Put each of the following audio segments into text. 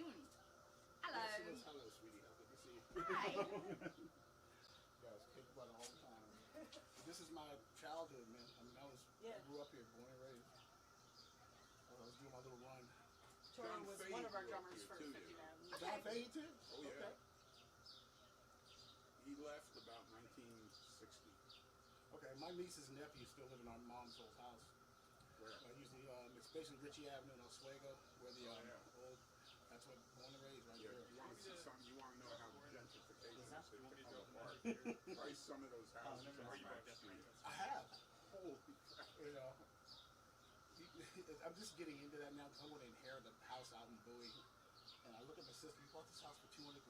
June. Hello. Yes, hello, sweetie. How good to see you. Hi. Guys, kick butt all the time. This is my childhood, man. I mean, I grew up here, born and raised. I was doing my little run. Tori was one of our drummers for 50 Band. John Fahey too? Oh, yeah. Okay. He left about 1960. Okay, my nieces and nephews still live in our mom's old house. Where? Usually, it's basically Ritchie Avenue in Oswego, where the old, that's what, born and raised right there. You want to see something, you want to know how gentrification has come apart. Price some of those houses on Back Street. I have. Holy crap. You know, I'm just getting into that now because I want to inherit a house out in Bowie. And I look at my sister, you bought this house for $200,000.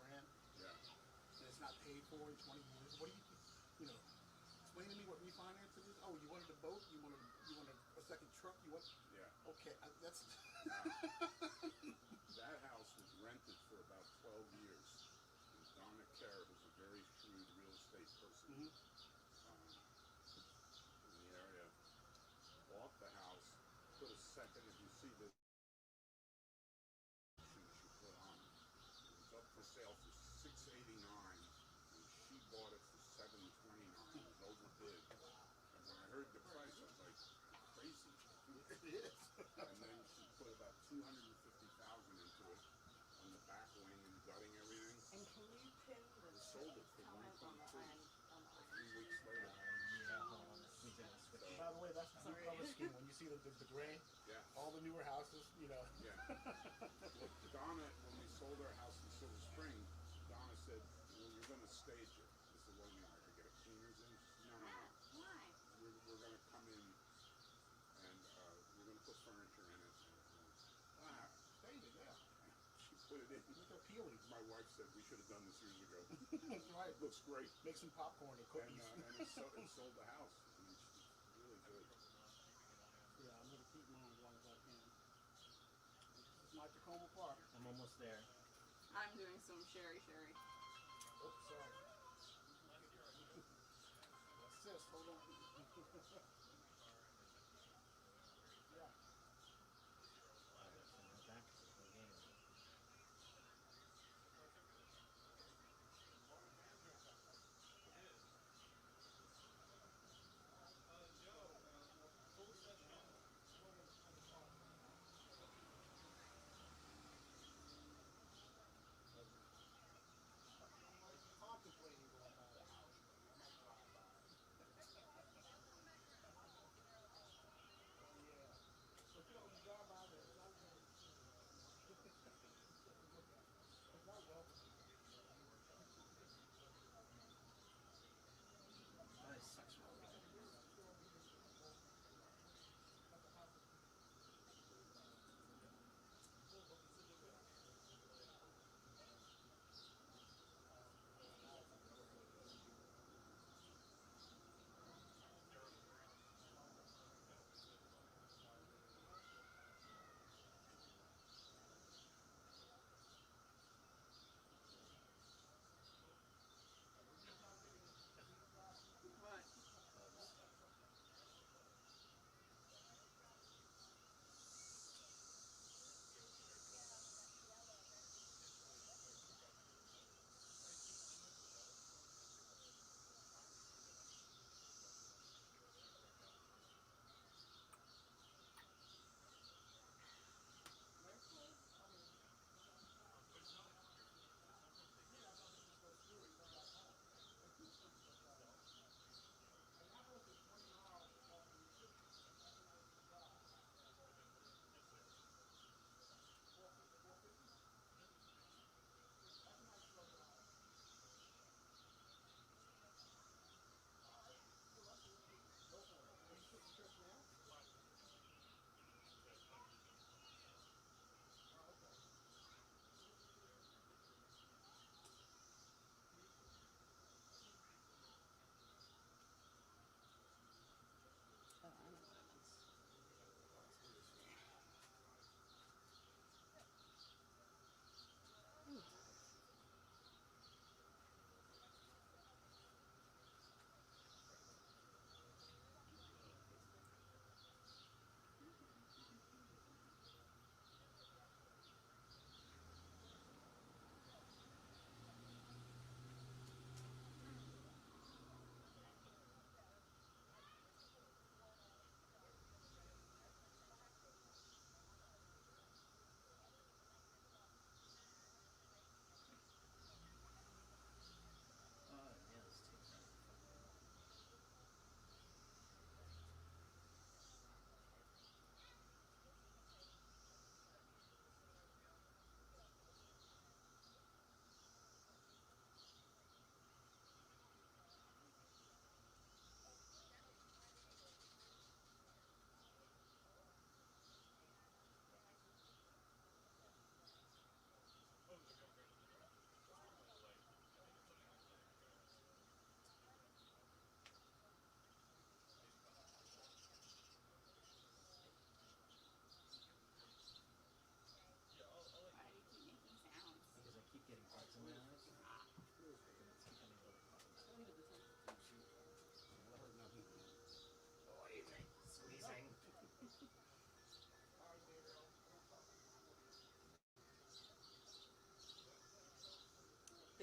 Yeah. And it's not paid for in 20 years. What do you know, explain to me what refinancing is. Oh, you wanted a boat? You wanted a second truck? You want? Yeah. Okay, that's. That house was rented for about 12 years. And Donna Kerr, who's a very shrewd real estate person in the area, bought the house, put a second, if you see the she put on, it was up for sale for $689, and she bought it for $729. It was overbid. And when I heard the price, I was like, crazy. It is. And then she put about $250,000 into it on the back wing and gutting everything. And can you pin the Sold it for comment on the 1.2 end? a few weeks later. By the way, that's the new color scheme. When you see the gray, Yeah. all the newer houses, you know. Yeah. Well, Donna, when we sold our house in Silver Spring, Donna said, well, you're going to stage it. I said, well, you know, I could get a cleaners in? She said, no. Why? We're going to come in and we're going to put furniture in it. Wow. Stage it, yeah. She put it in. Make it appealing. My wife said we should have done this years ago. That's right. It looks great. Make some popcorn or cookies. And it sold the house. I mean, it's really good. Yeah, I'm going to keep mine as long as I can. This is my Takoma Park. I'm almost there. I'm doing some sherry. Oops, sorry. Assist, hold on. Yeah.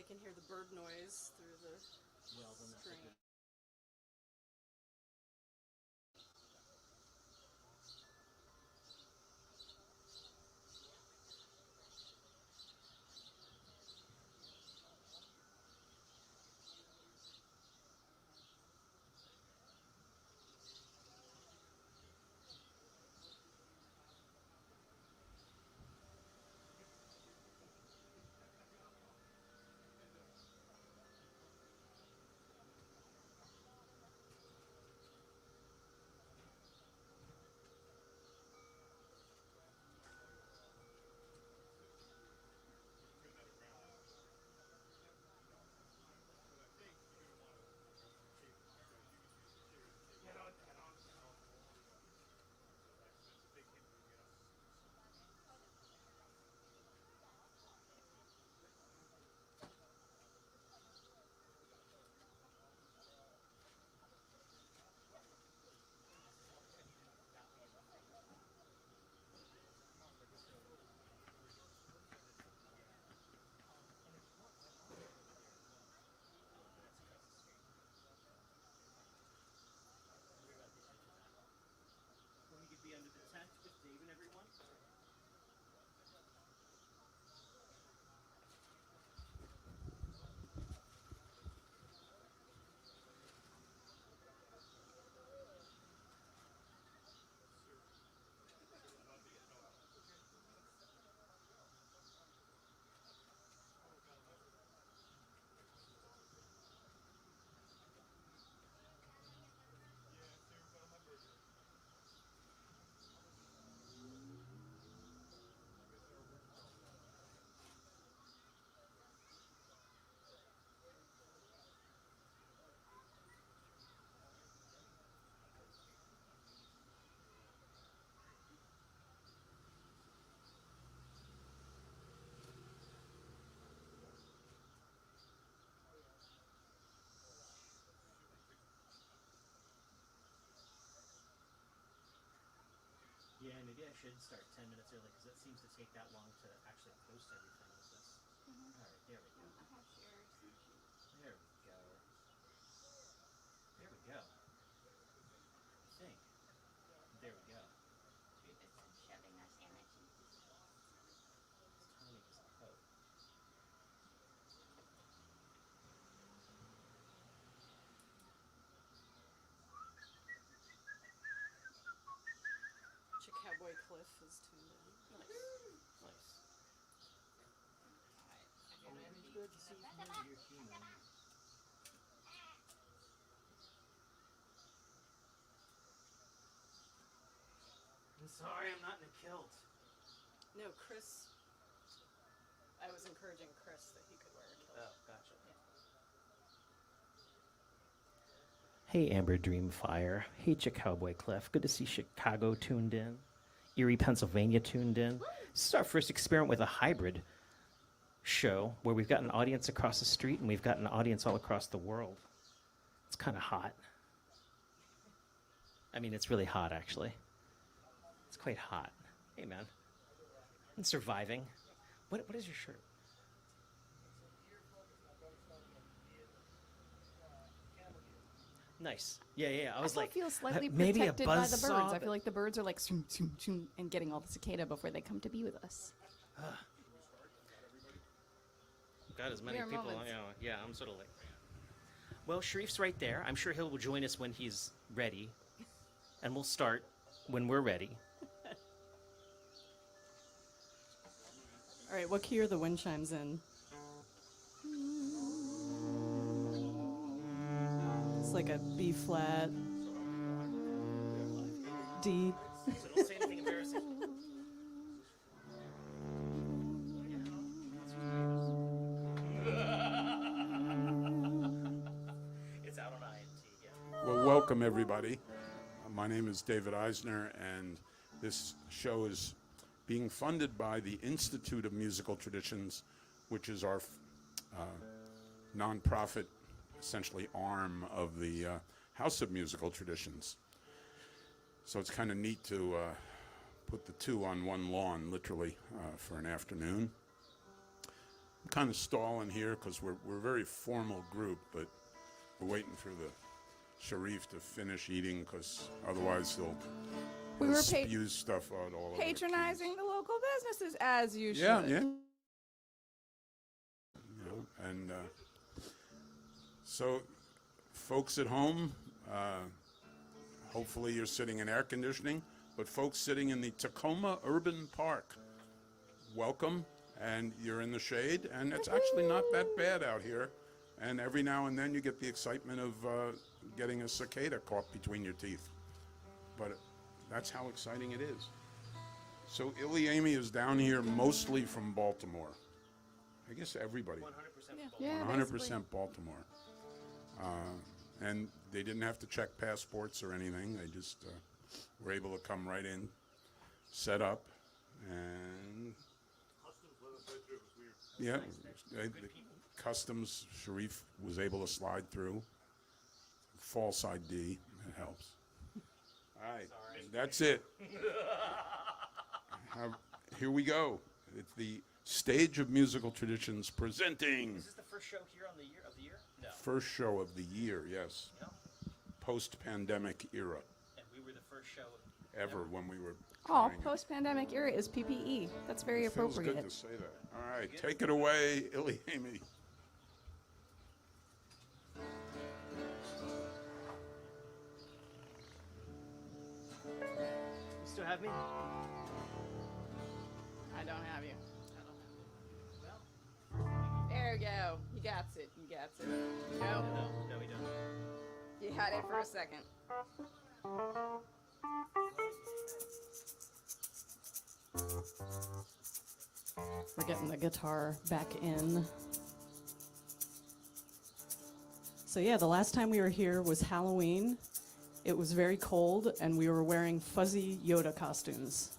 can hear the bird noise through the Well, then that's a string. good. When you could be under the tent with Dave and everyone. Yeah, maybe I should start 10 minutes early because it seems to take that long to actually post everything with this. All right, there we go. I have shared some sheets. There we go. There we go. I think. There we go. Truth is, I'm shoving our sandwich in his face. It's tiny as a coat. Cowboy Cliff is tuned in. Nice. Nice. Always good to see familiar humans. I'm sorry, I'm not in a kilt. No, Chris. I was encouraging Chris that he could wear a kilt. Oh, gotcha. Hey, Amber Dreamfire. Hey, Cowboy Cliff. Good to see Chicago tuned in. Erie, Pennsylvania tuned in. This is our first experiment with a hybrid show where we've got an audience across the street and we've got an audience all across the world. It's kind of hot. I mean, it's really hot, actually. It's quite hot. Hey, man. I'm surviving. What is your shirt? Nice. Yeah. I was like, feel slightly maybe a protected by the birds. buzzsaw, I feel like the birds are like zoom, zoom, zoom, and getting all the cicada before they come to be with us. got as many Mere people. moments. Yeah, I'm sort of like. Well, Sharif's right there. I'm sure he'll join us when he's ready, and we'll start when we're ready. All right, what key are the wind chimes in? It's like a B flat, D. So don't say anything embarrassing. It's out on IMT, yeah. Well, welcome everybody. My name is David Eisner, and this show is being funded by the Institute of Musical Traditions, which is our nonprofit, essentially arm of the House of Musical Traditions. So it's kind of neat to put the two on one lawn, literally, for an afternoon. kind of stalling here because we're a very formal group, but we're waiting for the Sharif to finish eating because otherwise he'll spew stuff out all over the patronizing the local businesses as you should. Yeah. You know, and so, folks at home, hopefully you're sitting in air conditioning, but folks sitting in the Takoma Urban Park, welcome, and you're in the shade, and it's actually not that bad out here. And every now and then you get the excitement of getting a cicada caught between your teeth. But that's how exciting it is. So ilyAIMY is down here mostly from Baltimore. I guess everybody. 100% Baltimore. And they didn't have to check passports or anything. They just were able to come right in, set up, and yeah, the customs Sharif was able to slide through. False ID, it helps. All right, that's it. Here we go. It's the Stage of Musical Traditions presenting. Is this the first show here of the year? No. First show of the year, yes. No. Post-pandemic era. And we were the first show ever when we were. Oh, post-pandemic era is PPE. That's very It feels appropriate. good to say that. All right, take it away, ilyAIMY. You still have me? I don't have you. There you go. You got it. You got it. No, No, we don't. you had it for a second. We're getting the guitar back in. So yeah, the last time we were here was Halloween. It was very cold, and we were wearing fuzzy Yoda costumes.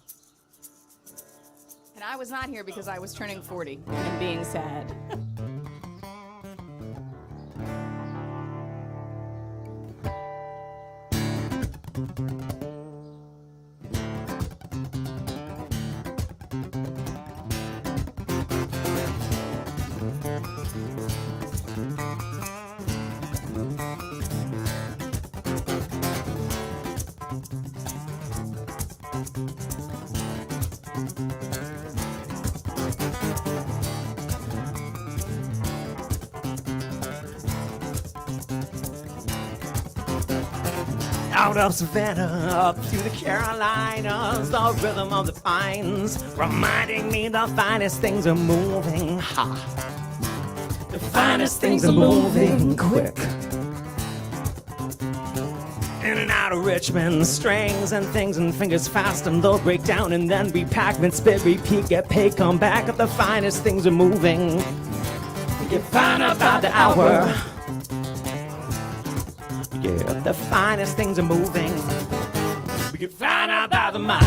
And I was not here because I was turning 40 and being sad. Out of Savannah, up through the Carolinas, the rhythm of the pines, reminding me the finest things are moving. Ha! The finest things are moving quick. In and out of Richmond, strings and things and fingers fast, and they'll break down and then repack, then spit, repeat, get paid, come back. The finest things are moving. Get fine about the hour. Yeah, the finest things are moving. We can find out by the mile.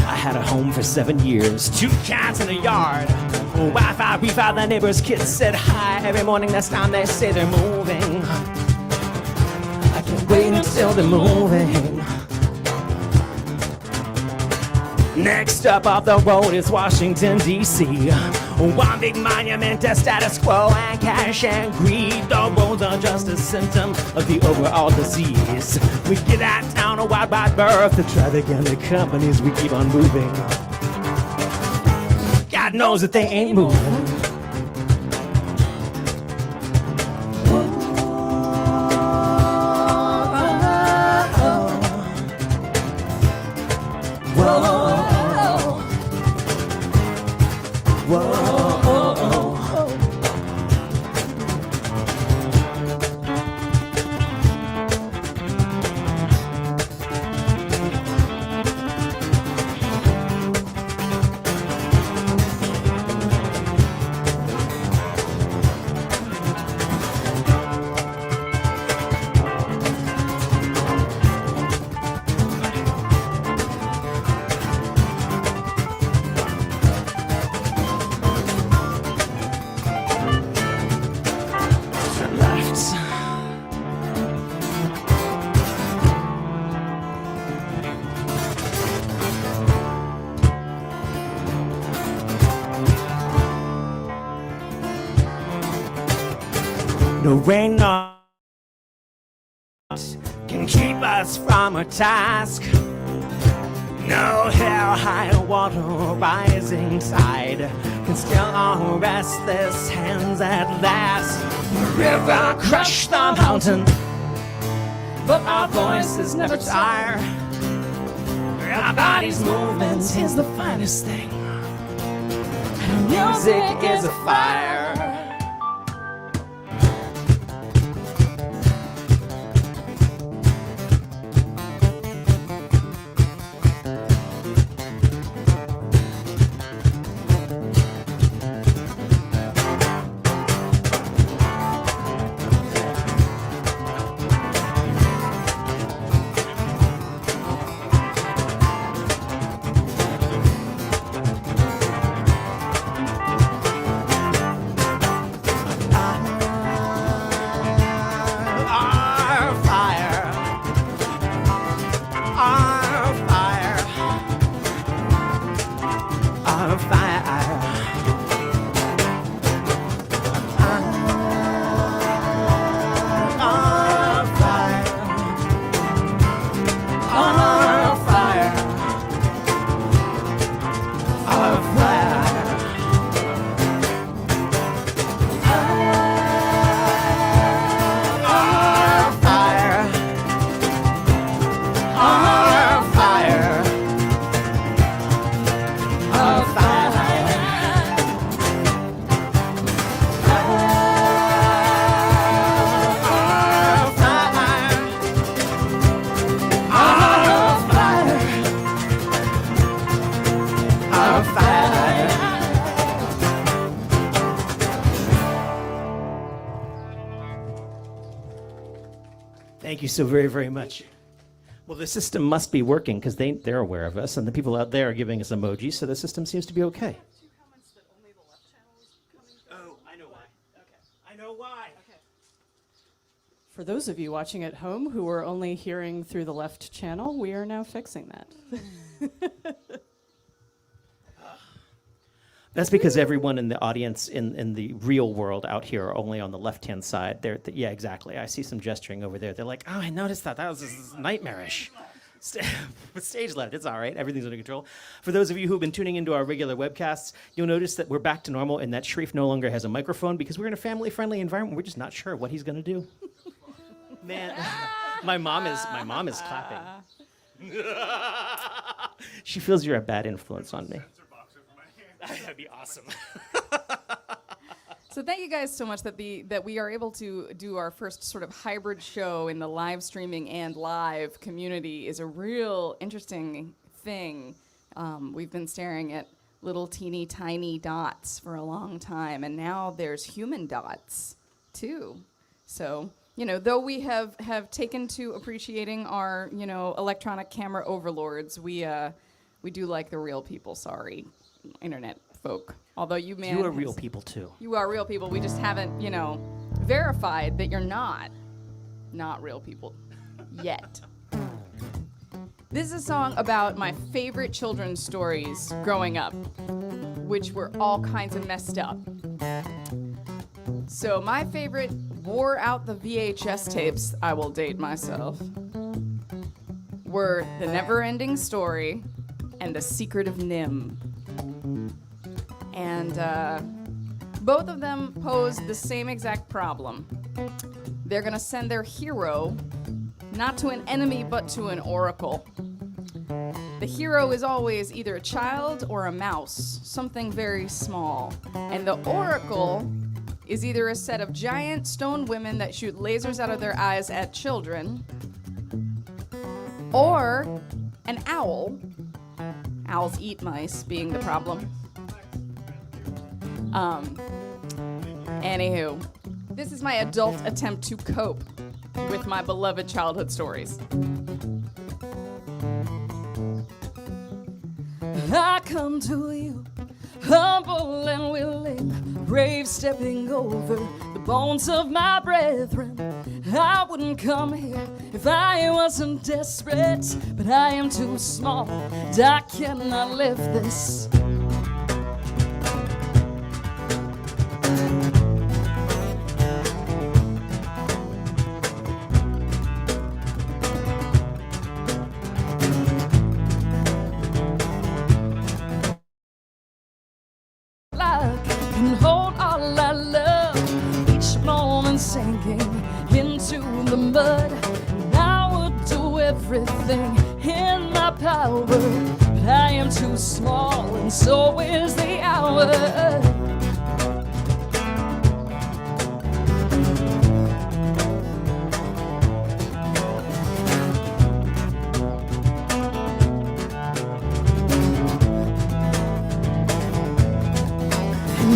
I had a home for 7 years, 2 cats in a yard. Wi-Fi, Wi-Fi, the neighbor's kids said hi every morning. That's time they say they're moving. I can't wait until they're moving. Next up off the road is Washington, D.C. One big monument to status quo and cash and greed. The roads are just a symptom of the overall disease. We get that town a wide berth to try to get the companies. We keep on moving. God knows that they ain't moving. No rain, no can keep us from a task. No hell, high water, rising tide can still our restless hands at last. The river crushed the mountain, but our voices never tire. Our body's movement is the finest thing. And music is a fire. Thank you so very, very much. Well, the system must be working because they're aware of us, and the people out there are giving us emojis, so the system seems to be okay. Oh, I know why. Okay. I know why. Okay. For those of you watching at home who are only hearing through the left channel, we are now fixing that. That's because everyone in the audience in the real world out here are only on the left-hand side. Yeah, exactly. I see some gesturing over there. They're like, oh, I noticed that. That was nightmarish. Stage left. It's all right. Everything's under control. For those of you who've been tuning into our regular webcasts, you'll notice that we're back to normal and that Sharif no longer has a microphone because we're in a family-friendly environment. We're just not sure what he's going to do. Man, my mom is clapping. She feels you're a bad influence on me. That'd be awesome. So thank you guys so much that we are able to do our first sort of hybrid show in the live streaming and live community is a real interesting thing. We've been staring at little teeny tiny dots for a long time, and now there's human dots too. So, though we have taken to appreciating our, electronic camera overlords, we do like the real people. Sorry, internet folk. Although you are real people too. You are real people. We just haven't, verified that you're not real people yet. This is a song about my favorite children's stories growing up, which were all kinds of messed up. So my favorite wore out the VHS tapes, I will date myself, were The Never-Ending Story and The Secret of Nim. And both of them pose the same exact problem. They're gonna send their hero not to an enemy, but to an oracle. The hero is always either a child or a mouse, something very small. And the oracle is either a set of giant stone women that shoot lasers out of their eyes at children, or an owl. Owls eat mice, being the problem. Anywho, this is my adult attempt to cope with my beloved childhood stories. I come to you, humble and willing, brave, stepping over the bones of my brethren. I wouldn't come here if I wasn't desperate, but I am too small, and I cannot lift this. sinking into the mud. And I would do everything in my power, but I am too small, and so is the hour.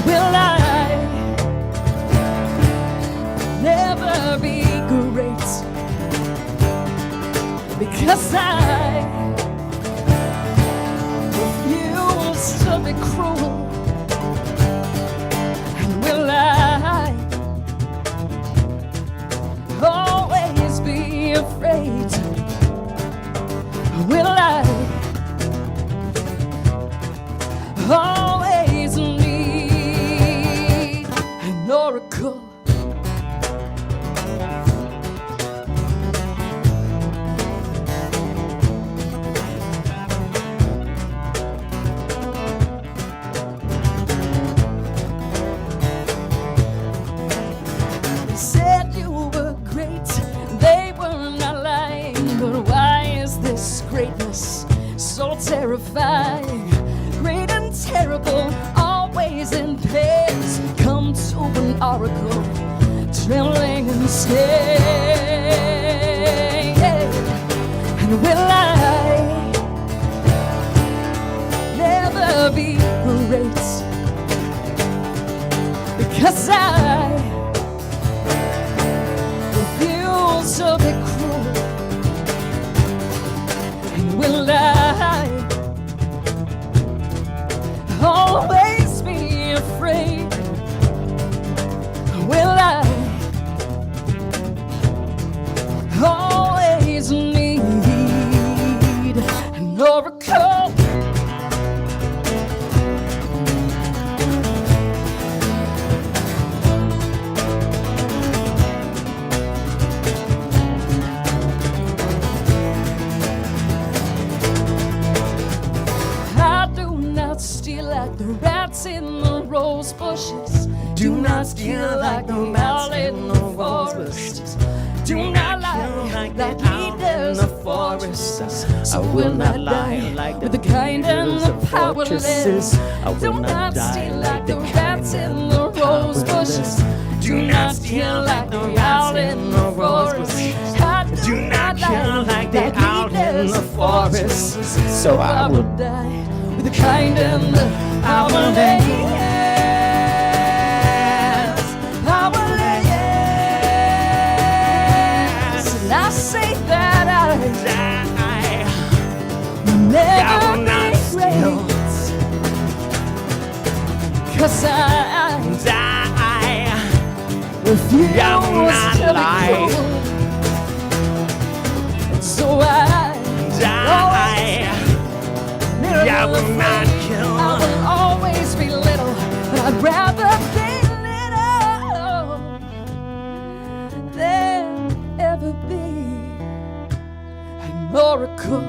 Will I never be great? Because I refuse to be cruel. And will I always be afraid? Will I always need an oracle? They said you were great, they were not lying, but why is this greatness so terrifying? Great and terrible, always in pairs, come to an oracle, trembling and scared. And will I never be great? Because I refuse to be cruel. And will I always be afraid? Will I always need an oracle? I do not steal like the rats in the rose bushes. Do not steal like the owl in the forest. Do not lie like the heat in the forest. I will not lie like the kind and the powerless. Do not steal like the rats in the rose bushes. Do not steal like the owl in the forest. Do not lie like the owl in the forest. So I will die with the kind and the powerless. I say that I never be great, 'cause I refuse to be cruel. So I will not kill. I will always be little, but I'd rather be little than ever be an oracle.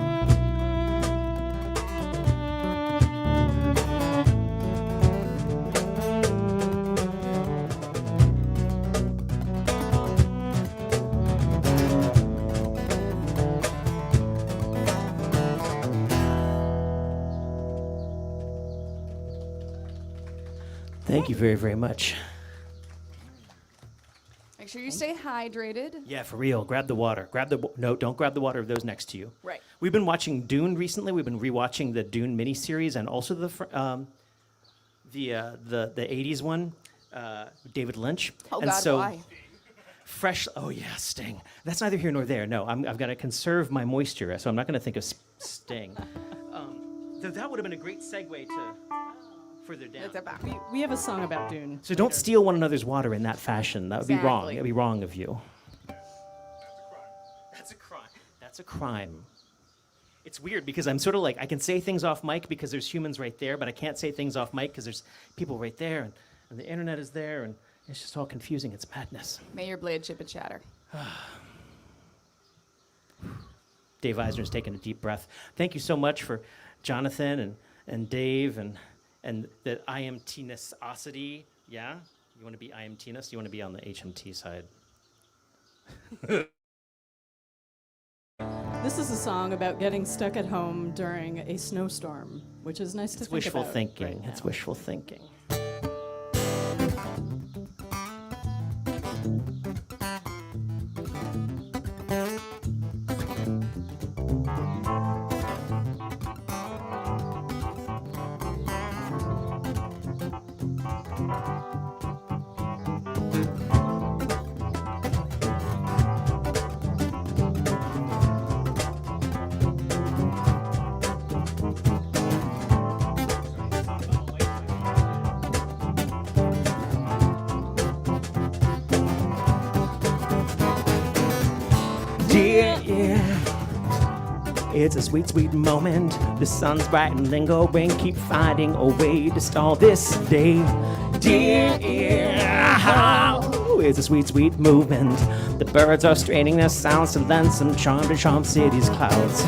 Thank you very, very much. Make sure you stay hydrated. Yeah, for real. Grab the water. No, don't grab the water of those next to you. Right. We've been watching Dune recently. We've been rewatching the Dune miniseries and also the 80s one, David Lynch. Oh and God, so why? fresh. Oh yeah, Sting. That's neither here nor there. No, I've got to conserve my moisture, so I'm not going to think of Sting. So that would have been a great segue to further down. We have a song about Dune. So don't steal one another's water in that fashion. That would be wrong. Exactly. It would be wrong of you. That's a crime. That's a crime. It's weird because I'm sort of like, I can say things off mic because there's humans right there, but I can't say things off mic because there's people right there, and the internet is there, and it's just all confusing. It's madness. May your blade chip and chatter. Dave Eisner's taking a deep breath. Thank you so much for Jonathan and Dave and the IMT-necessity, yeah? You want to be IMT us? You want to be on the HMT side? This is a song about getting stuck at home during a snowstorm, which is nice to It's think wishful about thinking. right It's now. wishful thinking. Yeah. It's a sweet, sweet moment. The sun's bright and lingering. Keep finding a way to stall this day. Dear, it's a sweet, sweet movement. The birds are straining their sounds to lend some charm to charm city's clouds.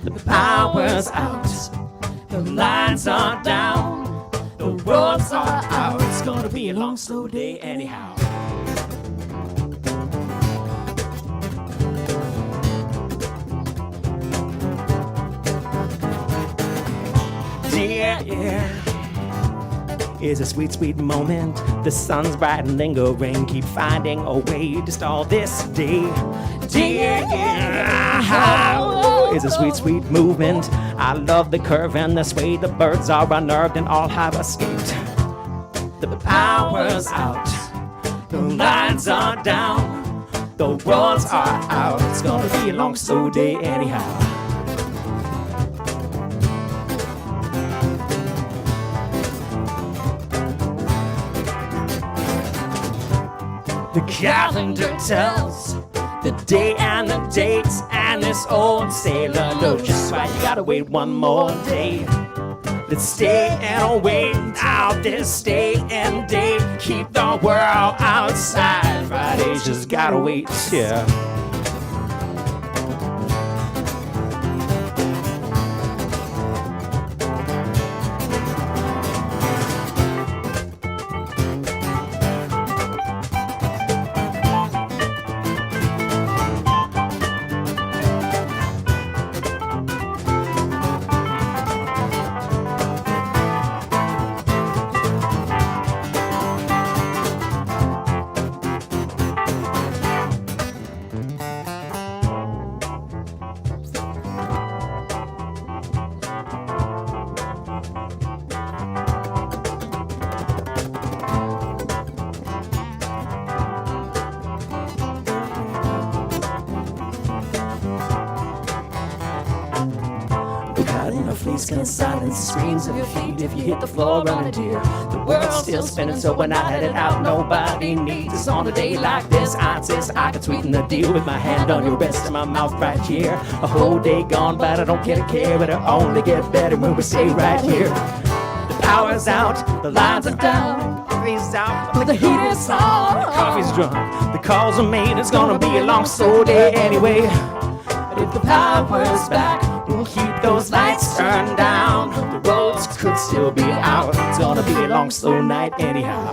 The power's out. The lines are down. The roads are out. It's gonna be a long, slow day anyhow. Yeah. It's a sweet, sweet moment. The sun's bright and lingering. Keep finding a way to stall this day. It's a sweet, sweet movement. I love the curve and the sway. The birds are unnerved and all have escaped. The power's out. The lines are down. The roads are out. It's gonna be a long, slow day anyhow. The calendar tells the day and the dates, and this old sailor knows just why you gotta wait one more day. Let's stay and wait out this day and day. Keep the world outside. Friday's just gotta wait, yeah. Can silence the screams of your feet if you hit the floor running, dear. The world's still spinning, so we're not headed out. Nobody needs us on a day like this. I insist I can sweeten the deal with my hand on your wrist and my mouth right here. A whole day gone, but I don't get a care. But it'll only get better when we stay right here. The power's out, the lines are down. Coffee's out, but the heat is on. Coffee's drunk, the calls are made. It's gonna be a long, slow day anyway. But if the power's back, we'll keep those lights turned down. The roads could still be out. It's gonna be a long, slow night anyhow.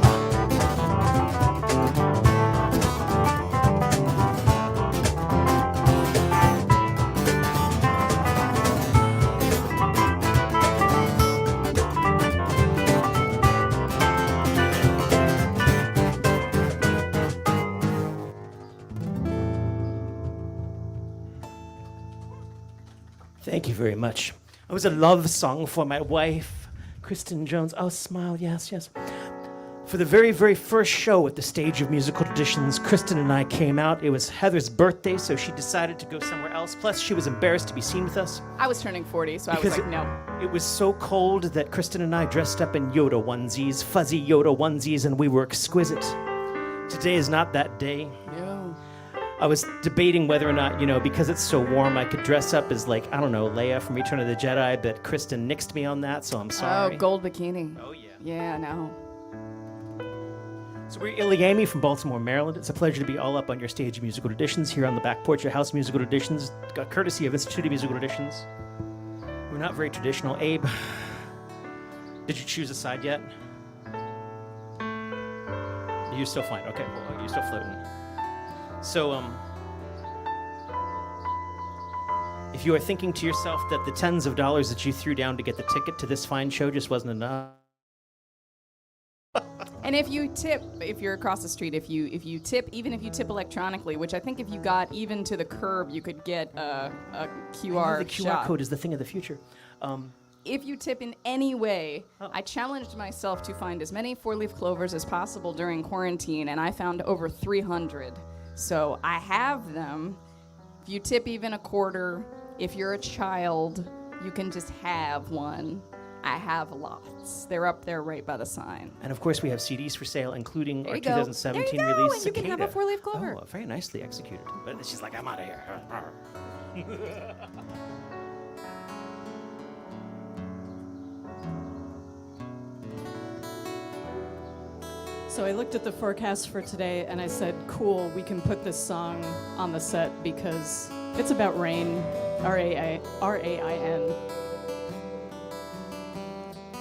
Thank you very much. It was a love song for my wife, Kristen Jones. Oh, smile, yes, yes. For the very, very first show at the Stage of Musical Traditions, Kristen and I came out. It was Heather's birthday, so she decided to go somewhere else. Plus, she was embarrassed to be seen with us. I was turning 40, so I was like, no. It was so cold that Kristen and I dressed up in Yoda onesies, fuzzy Yoda onesies, and we were exquisite. Today is not that day. No. I was debating whether or not, because it's so warm, I could dress up as, like, I don't know, Leia from Return of the Jedi, but Kristen nixed me on that, so I'm sorry. Oh, gold bikini. Oh, yeah. Yeah, no. So we're ilyAIMY from Baltimore, Maryland. It's a pleasure to be all up on your Stage of Musical Traditions here on the back porch of House Musical Traditions, courtesy of Institute of Musical Traditions. We're not very traditional. Abe, did you choose a side yet? you're still fine. Okay, well, you're still floating. So, if you are thinking to yourself that the tens of dollars that you threw down to get the ticket to this fine show just wasn't enough, And if you tip, if you're across the street, if you tip, even if you tip electronically, which I think if you got even to the curb, you could get a QR the QR shot. code is the thing of the future. If you tip in any way, I challenged myself to find as many four-leaf clovers as possible during quarantine, and I found over 300. So I have them. If you tip even a quarter, if you're a child, you can just have one. I have lots. They're up there right by the sign. And of course, we have CDs for sale, including There our you go. 2017 There you go, release, and you can have a Cicada. four-leaf clover. Oh, very nicely executed. But she's like, I'm out of here. So I looked at the forecast for today and I said, cool, we can put this song on the set because it's about rain, R-A-I-N.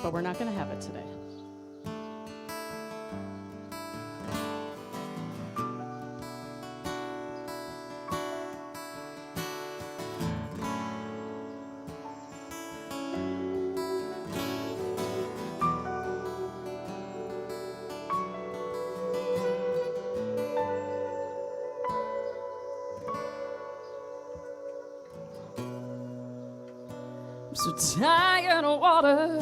But we're not going to have it today. I'm so tired of water,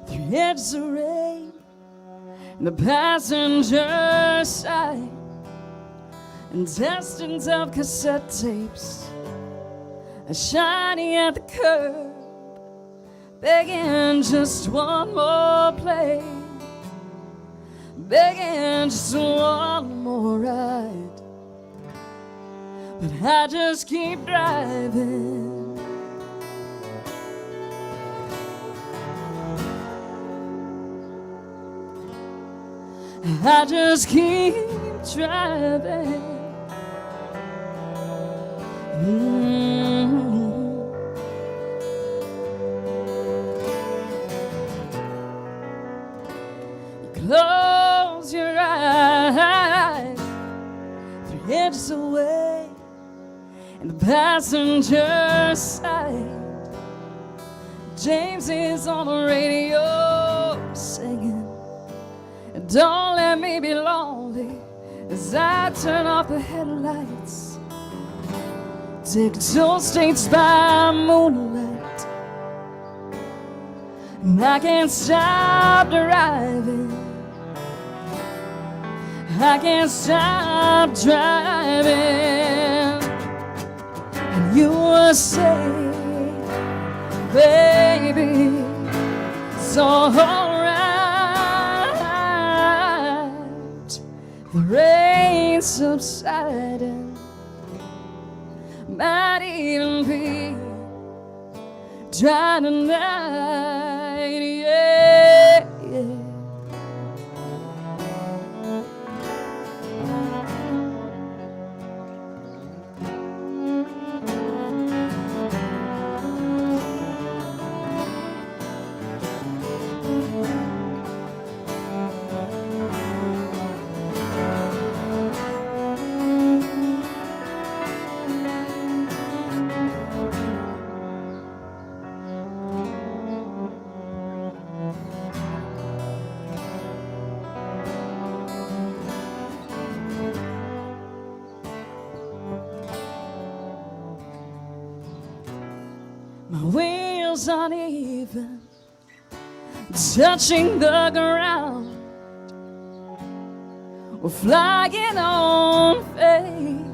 3 inches of rain, and the passenger side, and dozens of cassette tapes are shining at the curb, begging just one more play, begging just one more ride. But I just keep driving. I just keep driving. You close your eyes, 3 inches away, in the passenger side. James is on the radio singing. Don't let me be lonely as I turn off the headlights. Take two states by moonlight, and I can't stop driving. I can't stop driving. And you will say, baby, it's alright. The rain subsiding, might even be dry tonight, yeah, yeah. My wheels uneven, touching the ground. We're flying on faith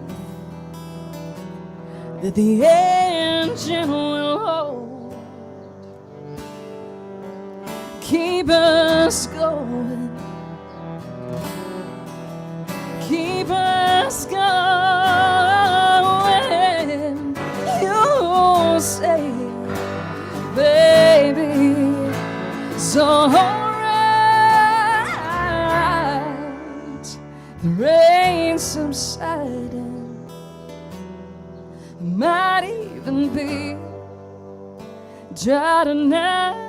that the engine will hold, keep us going, keep us going. You say, baby, it's alright. The rain subsiding, might even be dry tonight.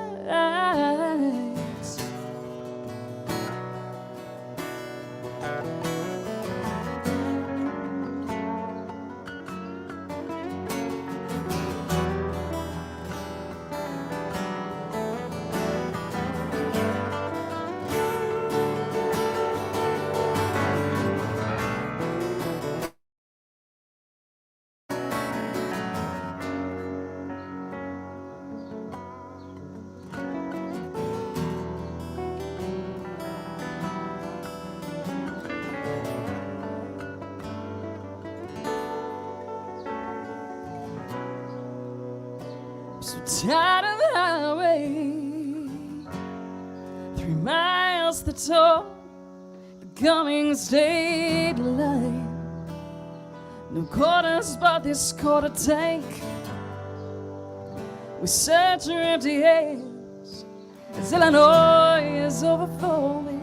So tired of the highway, 3 miles the toll, the coming state line. No quarters but this quarter tank. We search for empty hands as Illinois is overflowing.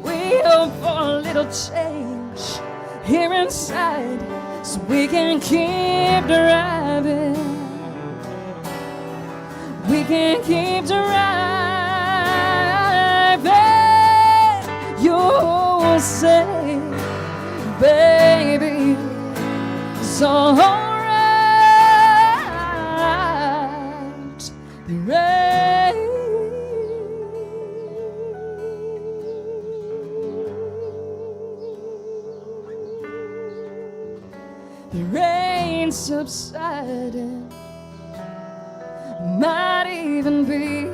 We hope for a little change here inside so we can keep driving. We can keep driving. You'll say, baby, it's alright. The rain subsiding, might even be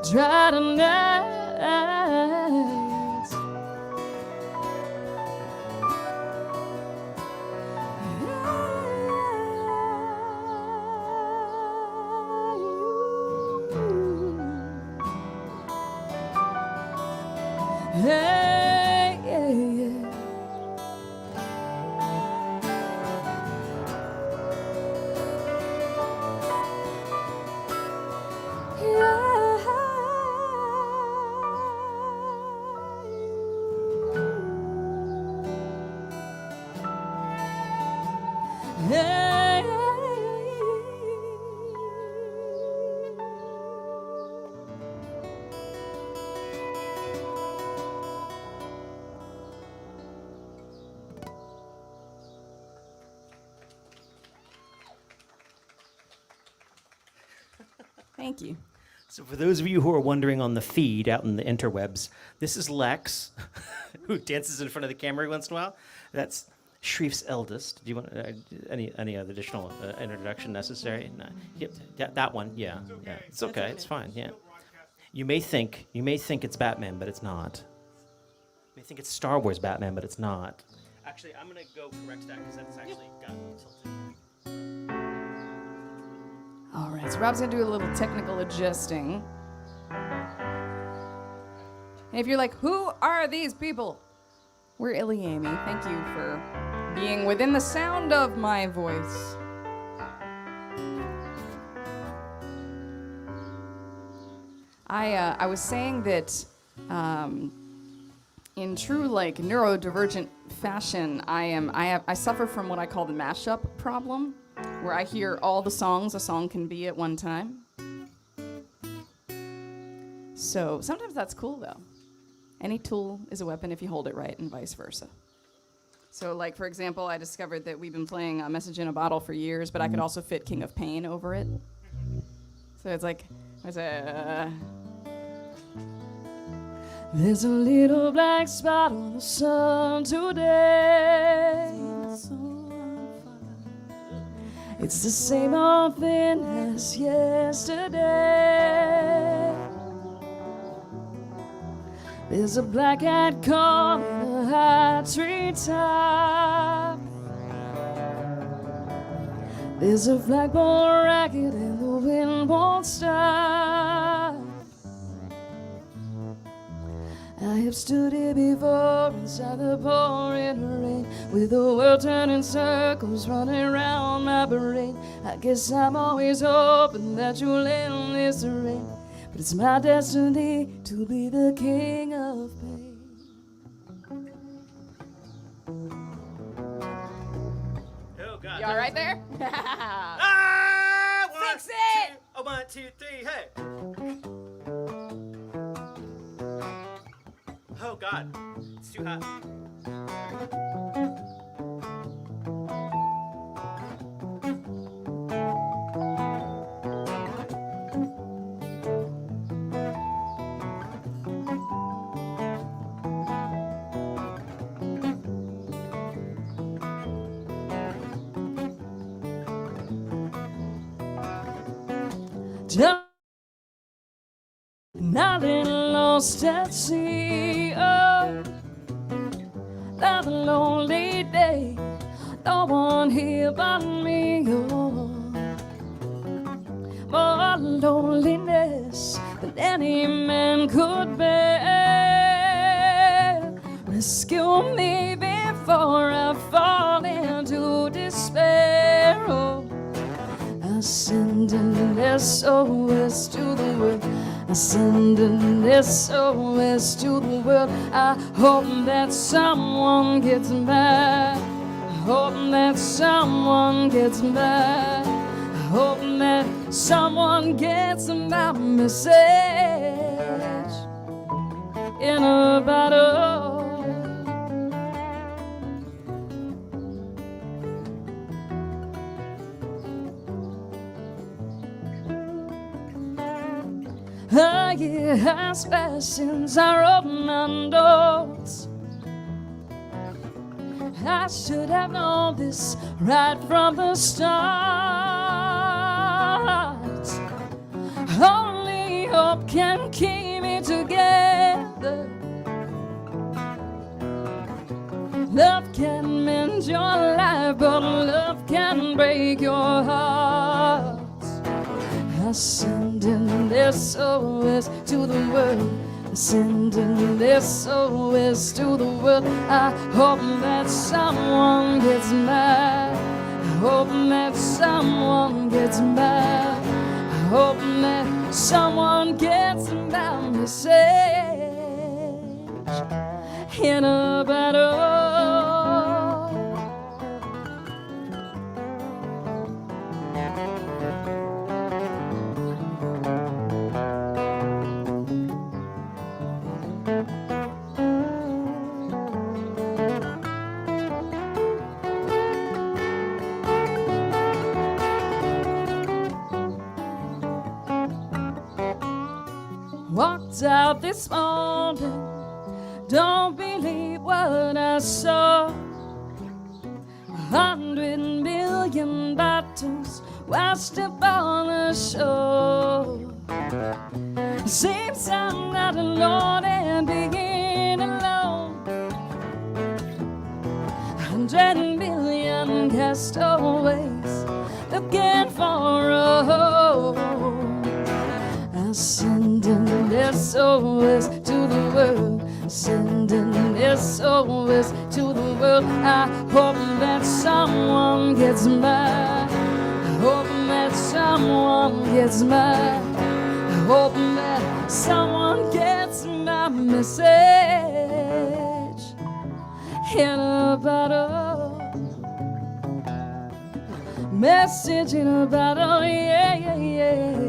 dry tonight. Hey, yeah, yeah. Thank you. So for those of you who are wondering on the feed out in the interwebs, this is Lex, who dances in front of the camera every once in a while. That's Shreef's eldest. Do you want any other additional introduction necessary? No. Yep, that one. Yeah, yeah. It's okay. It's fine. Yeah. You may think it's Batman, but it's not. You may think it's Star Wars Batman, but it's not. Actually, I'm gonna go correct that because that's actually got tilted. All right, so Rob's gonna do a little technical adjusting. And if you're like, who are these people? We're ilyAIMY. Thank you for being within the sound of my voice. I was saying that in true like neurodivergent fashion, I suffer from what I call the mashup problem, where I hear all the songs a song can be at one time. So sometimes that's cool though. Any tool is a weapon if you hold it right, and vice versa. So like, for example, I discovered that we've been playing A Message in a Bottle for years, but I could also fit King of Pain over it. So it's like, there's a little black spot on the sun today. It's the same old thing as yesterday. There's a black cat caught in a high treetop. There's a flagpole racket and the wind won't stop. I have stood here before inside the pouring rain, with the world turning circles running around my brain. I guess I'm always hoping that you'll end this rain, but it's my destiny to be the king of pain. Oh God! You all right there? Ah! Fix it! 1, 2, 3, hey! Oh God, it's too hot. Nothing lost at sea, oh, another lonely day, no one here but me, oh. more loneliness than any man could bear. Rescue me before I fall into despair. Oh, I send an SOS to the world. I send an SOS to the world. I hope that someone gets back. I hope that someone gets back. I hope that someone gets my message in a bottle. A year has passed since I wrote my notes. I should have known this right from the start. Only hope can keep me together. Love can mend your life, but love can break your heart. I send an SOS to the world. I send an SOS to the world. I hope that someone gets mad. I hope that someone gets mad. I hope that someone gets my message in a battle. Walked out this morning, don't believe what I saw. 100 million bottles washed up on the shore. Seems I'm not alone and being alone. 100 million castaways looking for a home. I send an SOS to the world. Send an SOS to the world. I hope that someone gets mad. I hope that someone gets mad. I hope that someone gets my message in a bottle. Message in a bottle, yeah, yeah, yeah.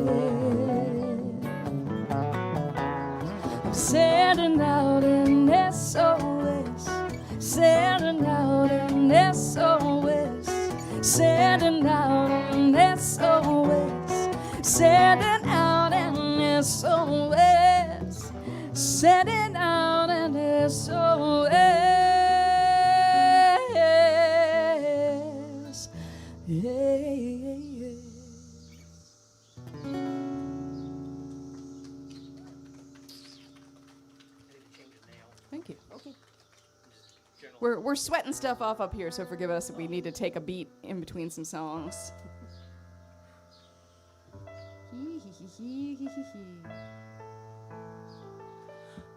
Sending out an SOS, sending out an SOS, sending out an SOS, sending out an SOS, sending out an SOS. Yeah. Thank you. Okay. We're sweating stuff off up here, so forgive us if we need to take a beat in between some songs.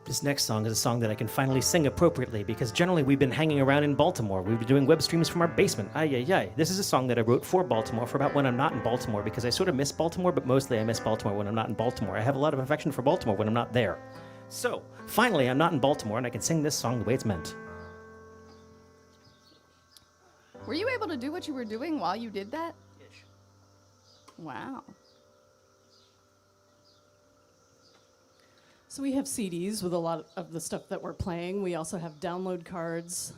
This next song is a song that I can finally sing appropriately because generally we've been hanging around in Baltimore. We've been doing web streams from our basement. This is a song that I wrote for Baltimore, for about when I'm not in Baltimore, because I sort of miss Baltimore, but mostly I miss Baltimore when I'm not in Baltimore. I have a lot of affection for Baltimore when I'm not there. So, finally, I'm not in Baltimore, and I can sing this song the way it's meant. Were you able to do what you were doing while you did that? Ish. Wow. So we have CDs with a lot of the stuff that we're playing. We also have download cards,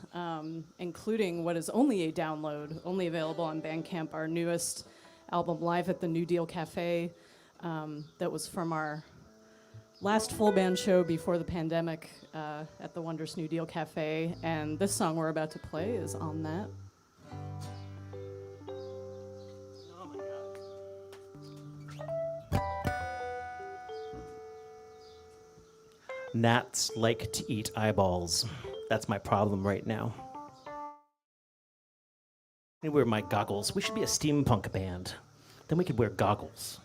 including what is only a download, only available on Bandcamp, our newest album, Live at the New Deal Cafe, that was from our last full band show before the pandemic at the wondrous New Deal Cafe. And this song we're about to play is on that. Gnats like to eat eyeballs. That's my problem right now. I wear my goggles. We should be a steampunk band. Then we could wear goggles.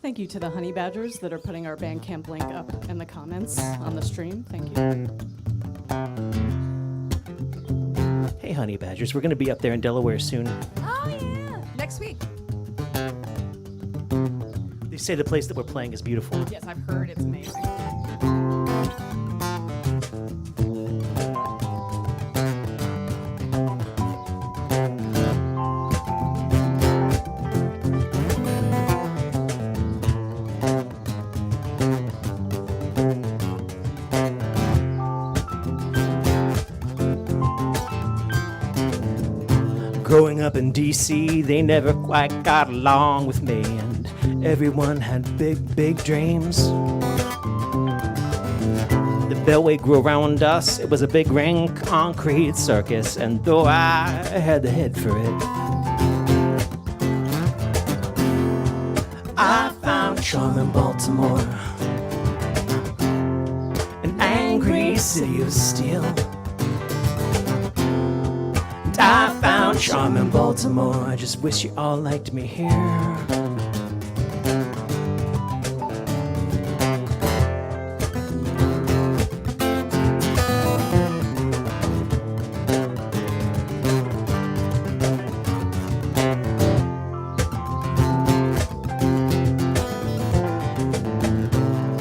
Thank you to the Honey Badgers that are putting our Bandcamp link up in the comments on the stream. Thank you. Hey, Honey Badgers, we're going to be up there in Delaware soon. Oh, yeah. Next week. They say the place that we're playing is beautiful. Yes, I've heard it's amazing. Growing up in D.C., they never quite got along with me, and everyone had big, big dreams. The beltway grew around us, it was a big ring concrete circus, and though I had the head for it, I found charm in Baltimore, an angry city of steel. I found charm in Baltimore. I just wish you all liked me here.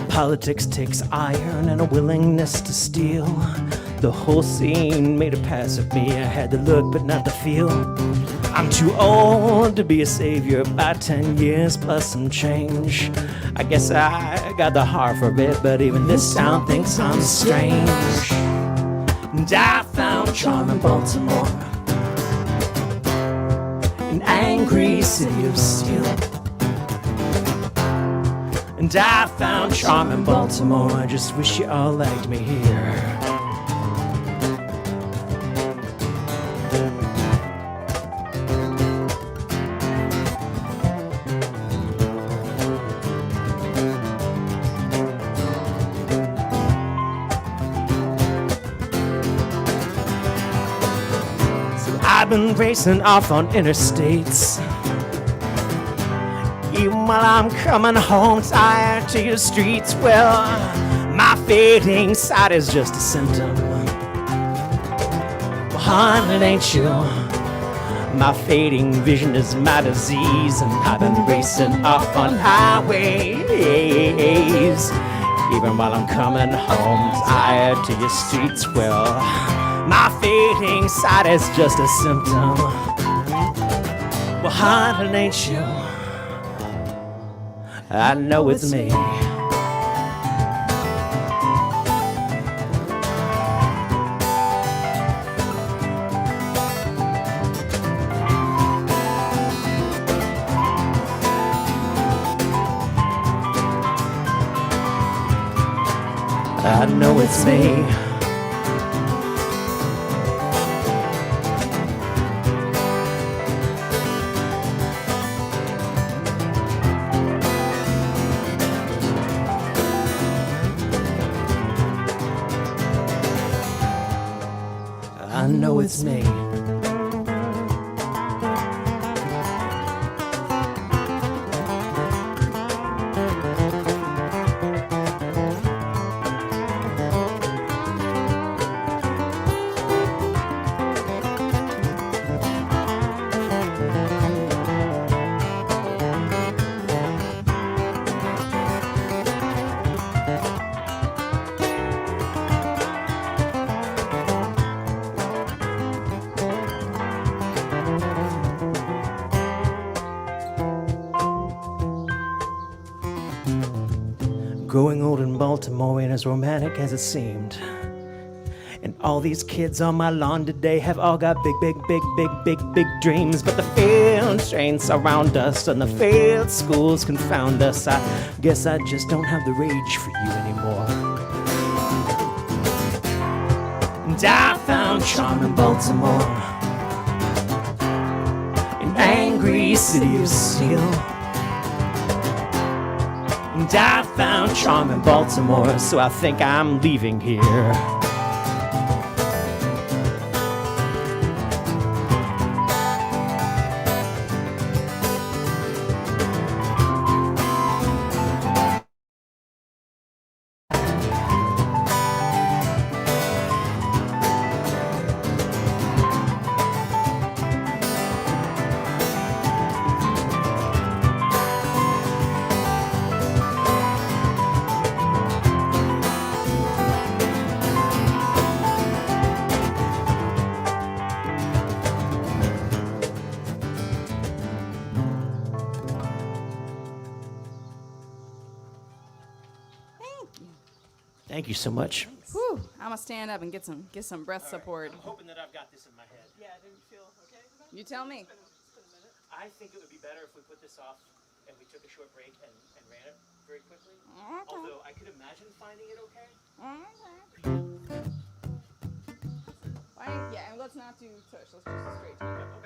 Politics takes iron and a willingness to steal. The whole scene made a pass of me. I had the look but not the feel. I'm too old to be a savior by 10 years plus some change. I guess I got the heart for it, but even this town thinks I'm strange. And I found charm in Baltimore, an angry city of steel. And I found charm in Baltimore. I just wish you all liked me here. I've been racing off on interstates, even while I'm coming home tired to your streets. Well, my fading sight is just a symptom. Well, honey, it ain't you. My fading vision is my disease, and I've been racing off on highways, even while I'm coming home tired to your streets. Well, my fading sight is just a symptom. Well, honey, it ain't you. I know it's me. I know it's me. I know it's me. Growing old in Baltimore ain't as romantic as it seemed. And all these kids on my lawn today have all got big dreams. But the failed train surround us and the failed schools confound us. I guess I just don't have the rage for you anymore. And I found charm in Baltimore, an angry city of steel. And I found charm in Baltimore, so I think I'm leaving here. Thank you so much. Whew, I'm gonna stand up and get some breath support. I'm hoping that I've got this in my head. Yeah, didn't you feel okay? You tell me. I think it would be better if we put this off and we took a short break and ran it very quickly. Okay. Although I could imagine finding it okay. Yeah, and let's not do tush. Let's just straight.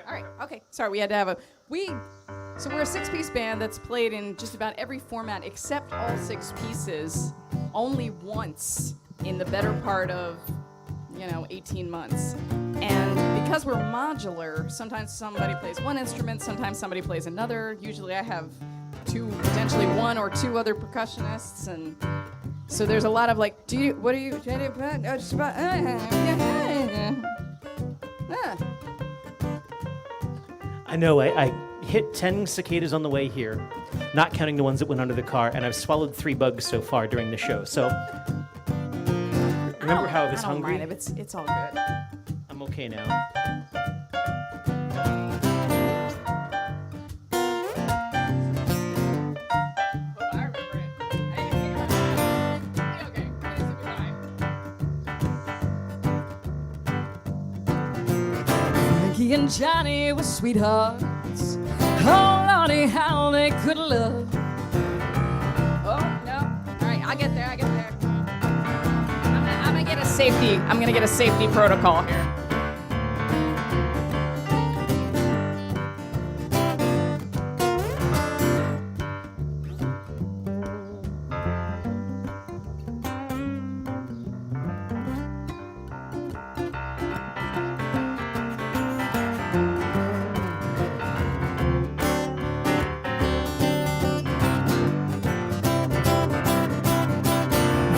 All right. Okay. Sorry, we had to have a So we're a 6-piece band that's played in just about every format except all 6 pieces only once in the better part of 18 months. And because we're modular, sometimes somebody plays one instrument, sometimes somebody plays another. Usually I have potentially 1 or 2 other percussionists, and so there's a lot of like, I know, I hit 10 cicadas on the way here, not counting the ones that went under the car, and I've swallowed 3 bugs so far during the show. So remember how I was hungry? I don't mind if it's all good. I'm okay now. Frankie and Johnny were sweethearts. Oh, Lordy, how they could love. Oh, no. All right, I get there. I'm gonna get a safety. I'm gonna get a safety protocol here.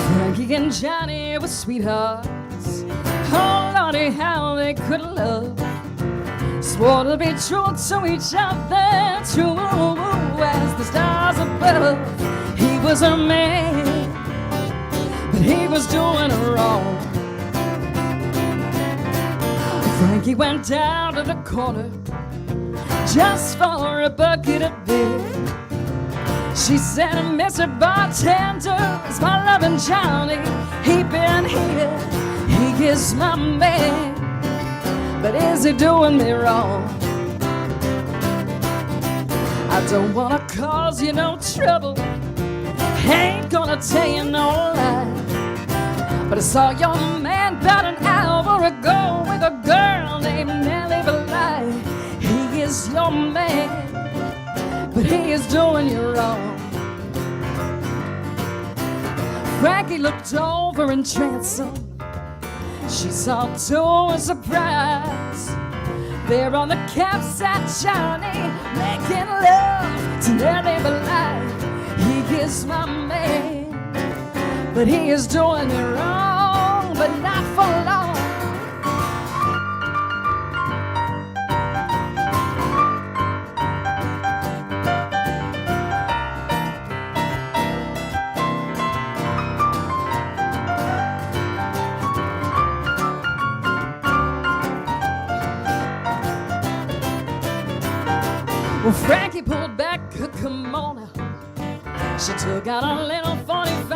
Frankie and Johnny were sweethearts. Oh, Lordy, how they could love. Swore to be true to each other, true as the stars above. He was a man, but he was doing her wrong. Frankie went down to the corner just for a bucket of beer. She said, Mr. Bartender, it's my loving Johnny. He been here, he is my man, but is he doing me wrong? I don't wanna cause you no trouble, ain't gonna tell you no lie, but I saw your man about an hour ago with a girl named Nellie Bly. He is your man, but he is doing you wrong. Frankie looked over in transom. She saw to her surprise. There on the campsite, Johnny making love to Nellie Bly. He is my man, but he is doing me wrong, but not for long. Well, Frankie pulled back her kimono. She took out a little 45.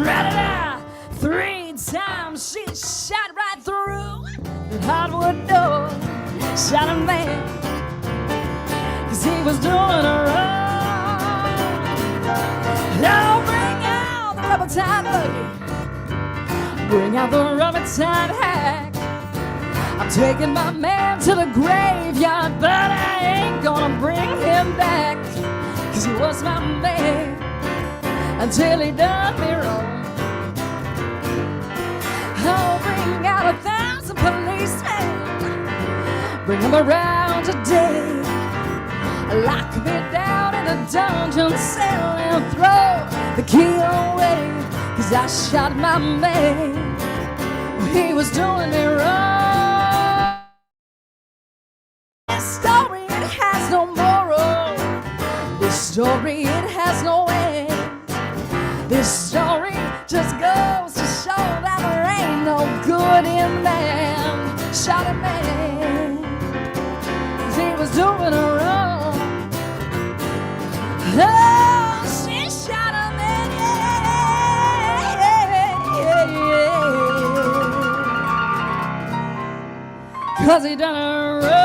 Ra-da-da! 3 times she shot right through the hardwood door. Shot a man, 'cause he was doing her wrong. Now bring out the rubber-tied buggy. Bring out the rubber-tied hack. I'm taking my man to the graveyard, but I ain't gonna bring him back, 'cause he was my man until he done me wrong. I'll bring out 1,000 policemen, bring them around today, lock me down in a dungeon cell and throw the key away, 'cause I shot my man when he was doing me wrong. This story, it has no moral. This story, it has no end. This story just goes to show that there ain't no good in man. Shot a man, 'cause he was doing her wrong. Oh, she shot a man, yeah. 'cause he done it wrong.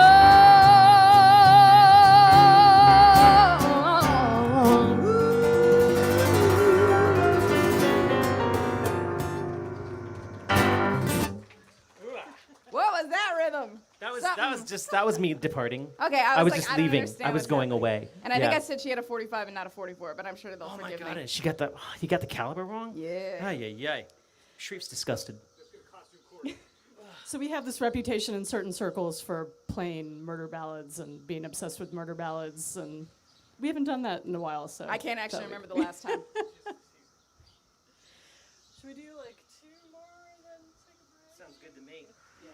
What was that rhythm? That was me departing. Okay, I was like, just I don't leaving. understand I was what's going happening. away. And I think Yeah. I said she had a 45 and not a 44, but I'm sure they'll Oh my forgive god, me. she got the you got the caliber wrong? Yeah. Ay, ay, ay. Shreef's disgusted. So we have this reputation in certain circles for playing murder ballads and being obsessed with murder ballads, and we haven't done that in a while. So I can't actually thought we- remember the last time. Should we do like 2 more and then take a break? Sounds good to me. Yeah.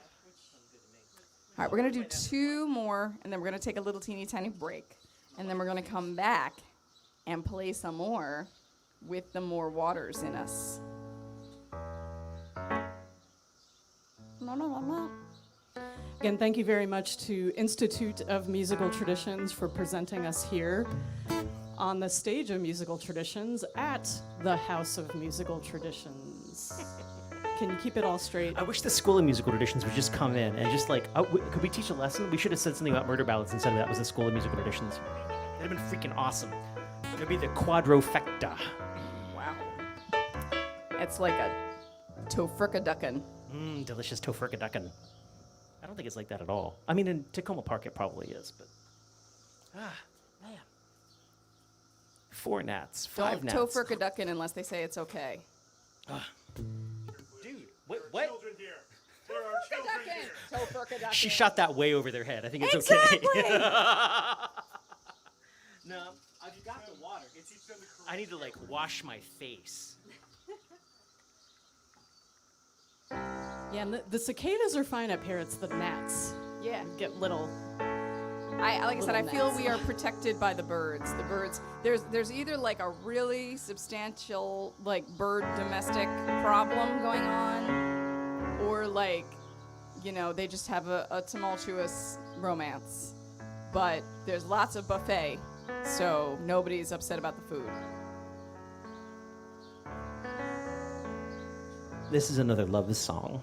All right, we're going to do 2 more, and then we're going to take a little teeny tiny break. And then we're going to come back and play some more with the more waters in us. Again, thank you very much to Institute of Musical Traditions for presenting us here on the stage of musical traditions at the House of Musical Traditions. Can you keep it all straight? I wish the School of Musical Traditions would just come in and just like, could we teach a lesson? We should have said something about murder ballads instead of that was the School of Musical Traditions. That'd have been freaking awesome. It'd be the quadrofecta. Wow. It's like a tofurkaducken. Delicious tofurkaducken. I don't think it's like that at all. I mean, in Takoma Park it probably is, but man. 4 gnats, 5 Don't gnats. tofurkaducken unless they say it's okay. Dude, what? Children here. There are children here. Tofurkaducken. She shot that way over their head. I think it's Exactly. okay. No, I've got the water. I need to like wash my face. Yeah, and the cicadas are fine up here. It's the gnats. Yeah. Get little. Like I said, I Little feel gnats. we are protected by the birds. The birds, there's either like a really substantial like bird domestic problem going on, or like, you know, they just have a tumultuous romance. But there's lots of buffet, so nobody's upset about the food. This is another love song.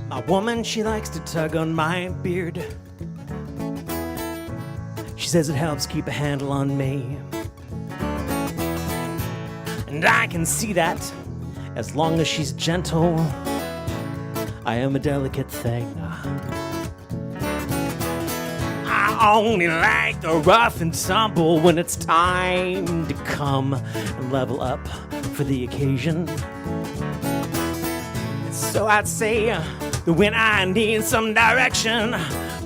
My woman, she likes to tug on my beard. She says it helps keep a handle on me. And I can see that as long as she's gentle, I am a delicate thing. I only like the rough and tumble when it's time to come and level up for the occasion. So I'd say that when I need some direction,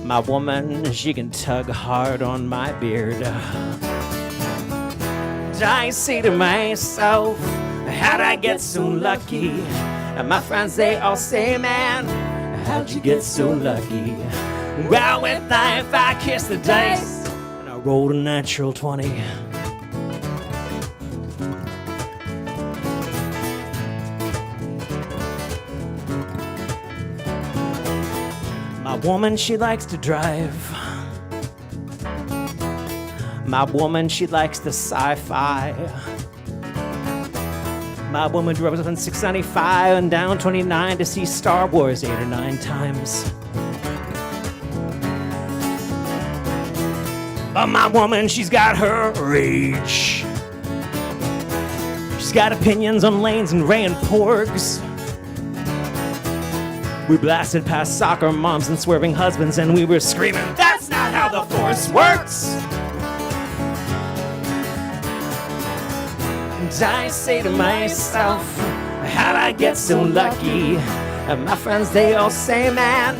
my woman, she can tug hard on my beard. I say to myself, how'd I get so lucky? And my friends, they all say, man, how'd you get so lucky? Well, with life, I kissed the dice, and I rolled a natural 20. My woman, she likes to drive. My woman, she likes the sci-fi. My woman drove up on 695 and down 29 to see Star Wars 8 or 9 times. But my woman, she's got her rage. She's got opinions on lanes and Ray and Porgs. We blasted past soccer moms and swerving husbands, and we were screaming, that's not how the Force works! And I say to myself, how'd I get so lucky? And my friends, they all say, man,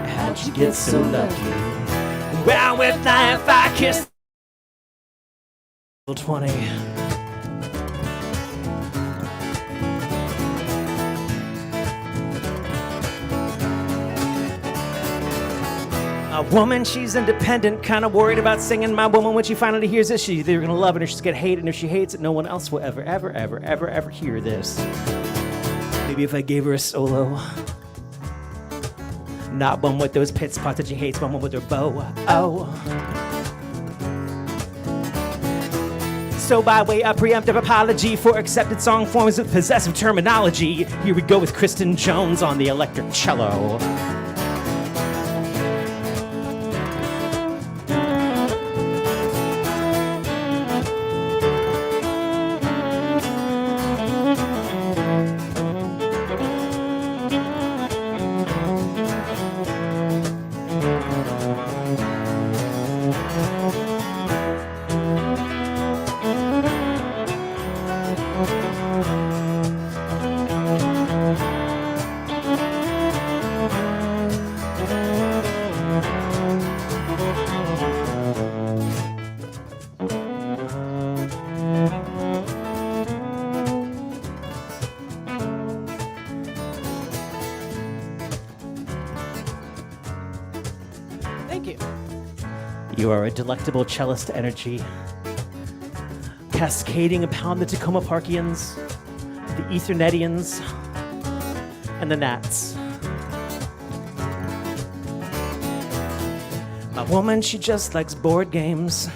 how'd you get so lucky? Well, with life, I kissed 20. A woman, she's independent, kind of worried about singing. My woman, when she finally hears this, she's either gonna love it or she's gonna hate it. And if she hates it, no one else will ever, ever, ever, ever, ever hear this. Maybe if I gave her a solo. Not one with those pit spots that she hates, but one with her bow. Oh. So by way of preemptive apology for accepted song forms with possessive terminology, here we go with Kristen Jones on the electric cello. Thank you. You are a delectable cellist energy, cascading upon the Takoma Parkians, the Ethernetians, and the Nats. My woman, she just likes board games.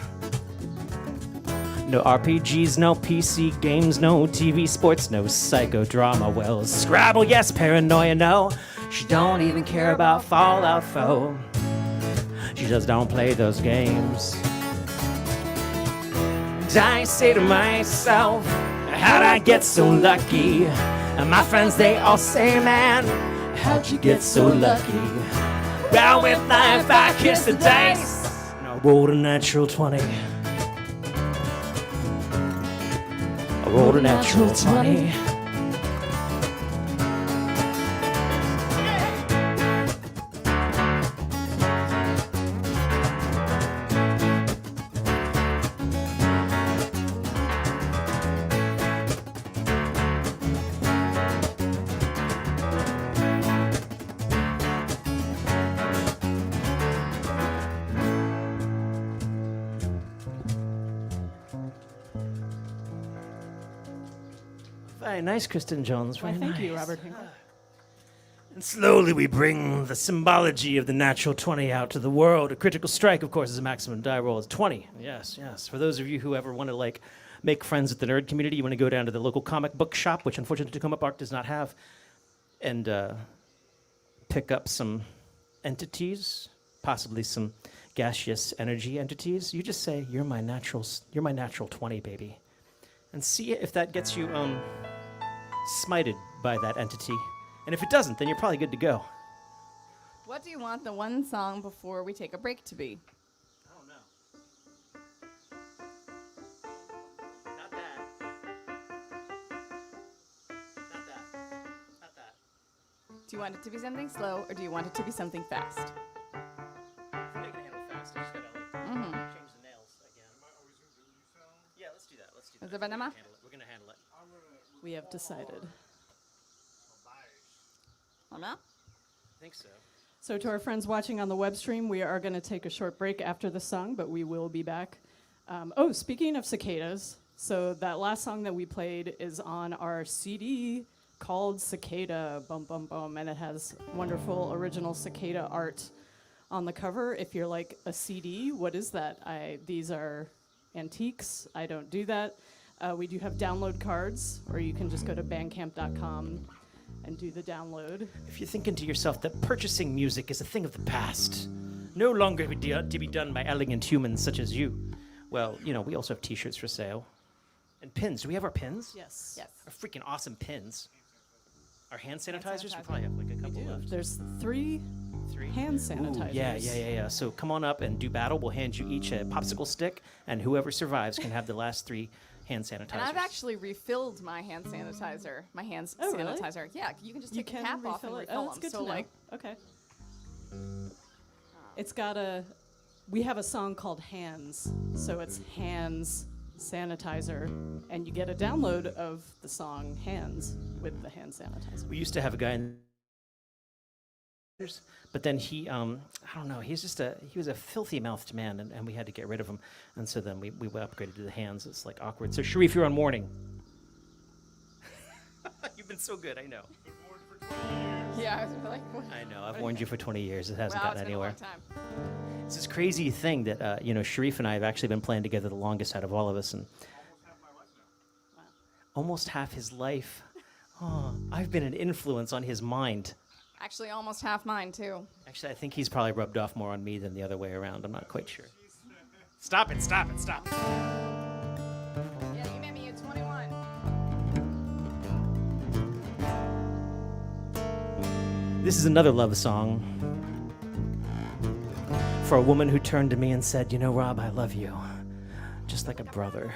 No RPGs, no PC games, no TV sports, no psychodrama. Well, Scrabble, yes, paranoia, no. She don't even care about Fallout 4. She just don't play those games. And I say to myself, how'd I get so lucky? And my friends, they all say, man, how'd you get so lucky? Well, with life, I kiss the dice, and I rolled a natural 20. I rolled a natural 20. Very nice, Kristen Jones. Why, Very thank nice. you, Robert Hinkle. And slowly we bring the symbology of the natural 20 out to the world. A critical strike, of course, is a maximum die roll. It's 20. Yes, yes. For those of you who ever want to, like, make friends with the nerd community, you want to go down to the local comic book shop, which unfortunately Takoma Park does not have, and pick up some entities, possibly some gaseous energy entities. You just say, you're my natural 20, baby. And see if that gets you smited by that entity. And if it doesn't, then you're probably good to go. What do you want the one song before we take a break to be? I don't know. Not that. Not that. Not that. Do you want it to be something slow or do you want it to be something fast? If I can handle fast, I just gotta change the nails again. Yeah, let's do that. Let's do that. Is it Panama? We're gonna handle it. We have decided. Panama? I think so. So to our friends watching on the web stream, we are going to take a short break after the song, but we will be back. Speaking of cicadas, so that last song that we played is on our CD called Cicada, Bum Bum Bum, and it has wonderful original cicada art on the cover. If you're like a CD, what is that? These are antiques. I don't do that. We do have download cards, or you can just go to bandcamp.com and do the download. If you're thinking to yourself that purchasing music is a thing of the past, no longer to be done by elegant humans such as you, well, you know, we also have t-shirts for sale. And pins. Do we have our pins? Yes. Yes. Our freaking awesome pins. Our hand sanitizers? We sanitizer. probably have like a couple left. There's three Three? hand Ooh, sanitizers. yeah. So come on up and do battle. We'll hand you each a popsicle stick, and whoever survives can have the last 3 hand sanitizers. And I've actually refilled my hand sanitizer. My hand Oh, really? sanitizer. Yeah, you can just You take can the cap off and refill it. refill Oh, that's them. good So to know. like, Okay. It's got we have a song called Hands, so it's Hands Sanitizer, and you get a download of the song Hands with the hand sanitizer. We used to have a guy in, but then he, I don't know, he was a filthy mouthed man, and we had to get rid of him, and so then we upgraded to the hands. It's like awkward. So Sharif, you're on warning. You You've been so good, I know. Been warned for 20 years. Yeah, I was like, what? I know. I've warned you for 20 years. It hasn't Wow, gotten it's been a anywhere. long time. It's this crazy thing that, Sharif and I have actually been playing together the longest out of all of us. And almost half his life. Oh, I've been an influence on his mind. Actually, almost half mine, too. Actually, I think he's probably rubbed off more on me than the other way around. I'm not quite sure. Stop it, stop it, stop it. Yeah, you made me at 21. This is another love song for a woman who turned to me and said, "You know, Rob, I love you, just like a brother."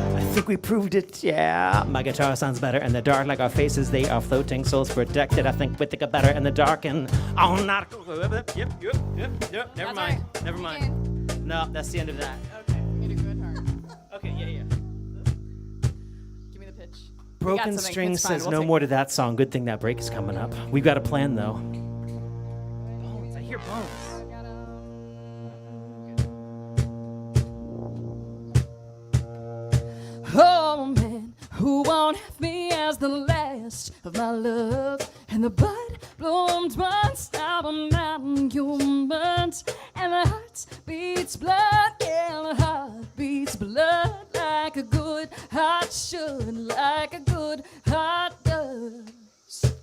I think we proved it, yeah. My guitar sounds better in the dark, like our faces, they are floating, souls protected. I think we think are better in the dark and all not. Yep. Never That's mind. right. Never mind. No, that's the end of that. Okay, made a good heart. Okay, yeah. Give me the pitch. Broken something. String It's fine. says We'll no take more to that song. Good thing that break is coming up. We've got a plan, though. Bones, I hear bones. Oh man, who won't have me as the last of my love? And the bud bloomed once, now I'm not humans. And the heart beats blood, yeah, the heart beats blood like a good heart should, like a good heart does.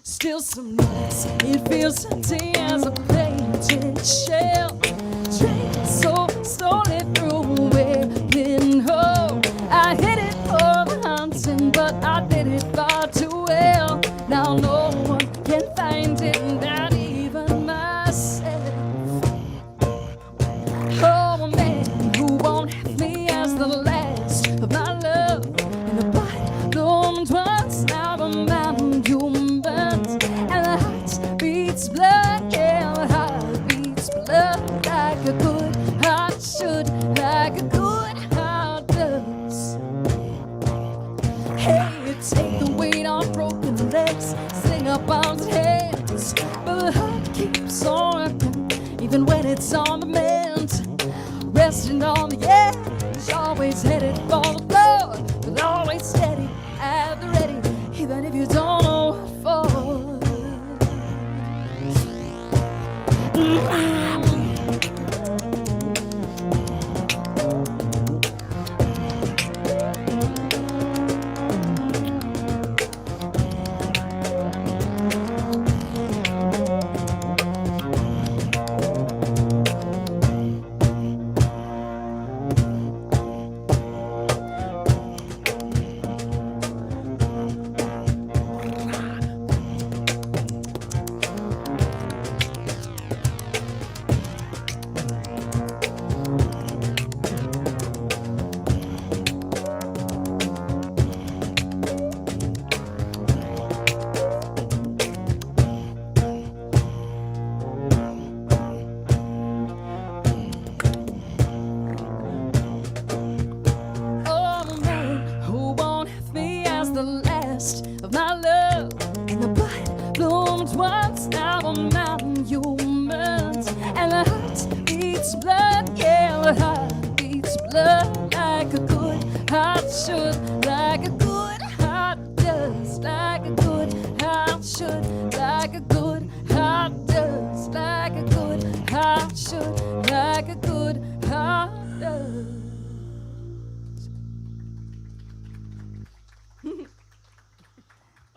Still some nights it feels empty as a painted shell. Drink so slowly through a weeping hole. I hit it for the hunting, but I did it far too well. Now no one can find it, not even myself. Oh man, who won't have me as the last of my love? And the body bloomed once, now I'm not human. And the heart beats blood, yeah, the heart beats blood like a good heart should, like a good heart does. Hey, take the weight on broken legs, sing up on hands, but the heart keeps on working, even when it's on the mend. Resting on the edge, always headed for the floor, but always steady at the ready, even if you don't know what for.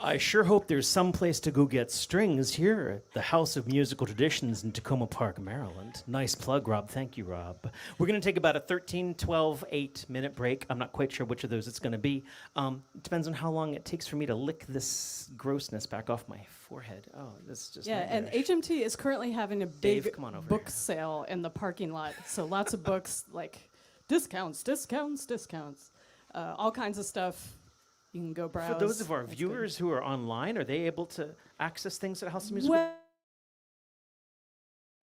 I sure hope there's some place to go get strings here at the House of Musical Traditions in Takoma Park, Maryland. Nice plug, Rob. Thank you, Rob. We're going to take about a 13, 12, 8-minute break. I'm not quite sure which of those it's going to be. It depends on how long it takes for me to lick this grossness back off my forehead. Oh, this is just and nightmarish. HMT is currently having a Dave, big come on over book here. sale in the parking lot. So lots of books, like discounts, all kinds of stuff. You can go browse. For those of our That's good. viewers who are online, are they able to access things at House of Music? Well,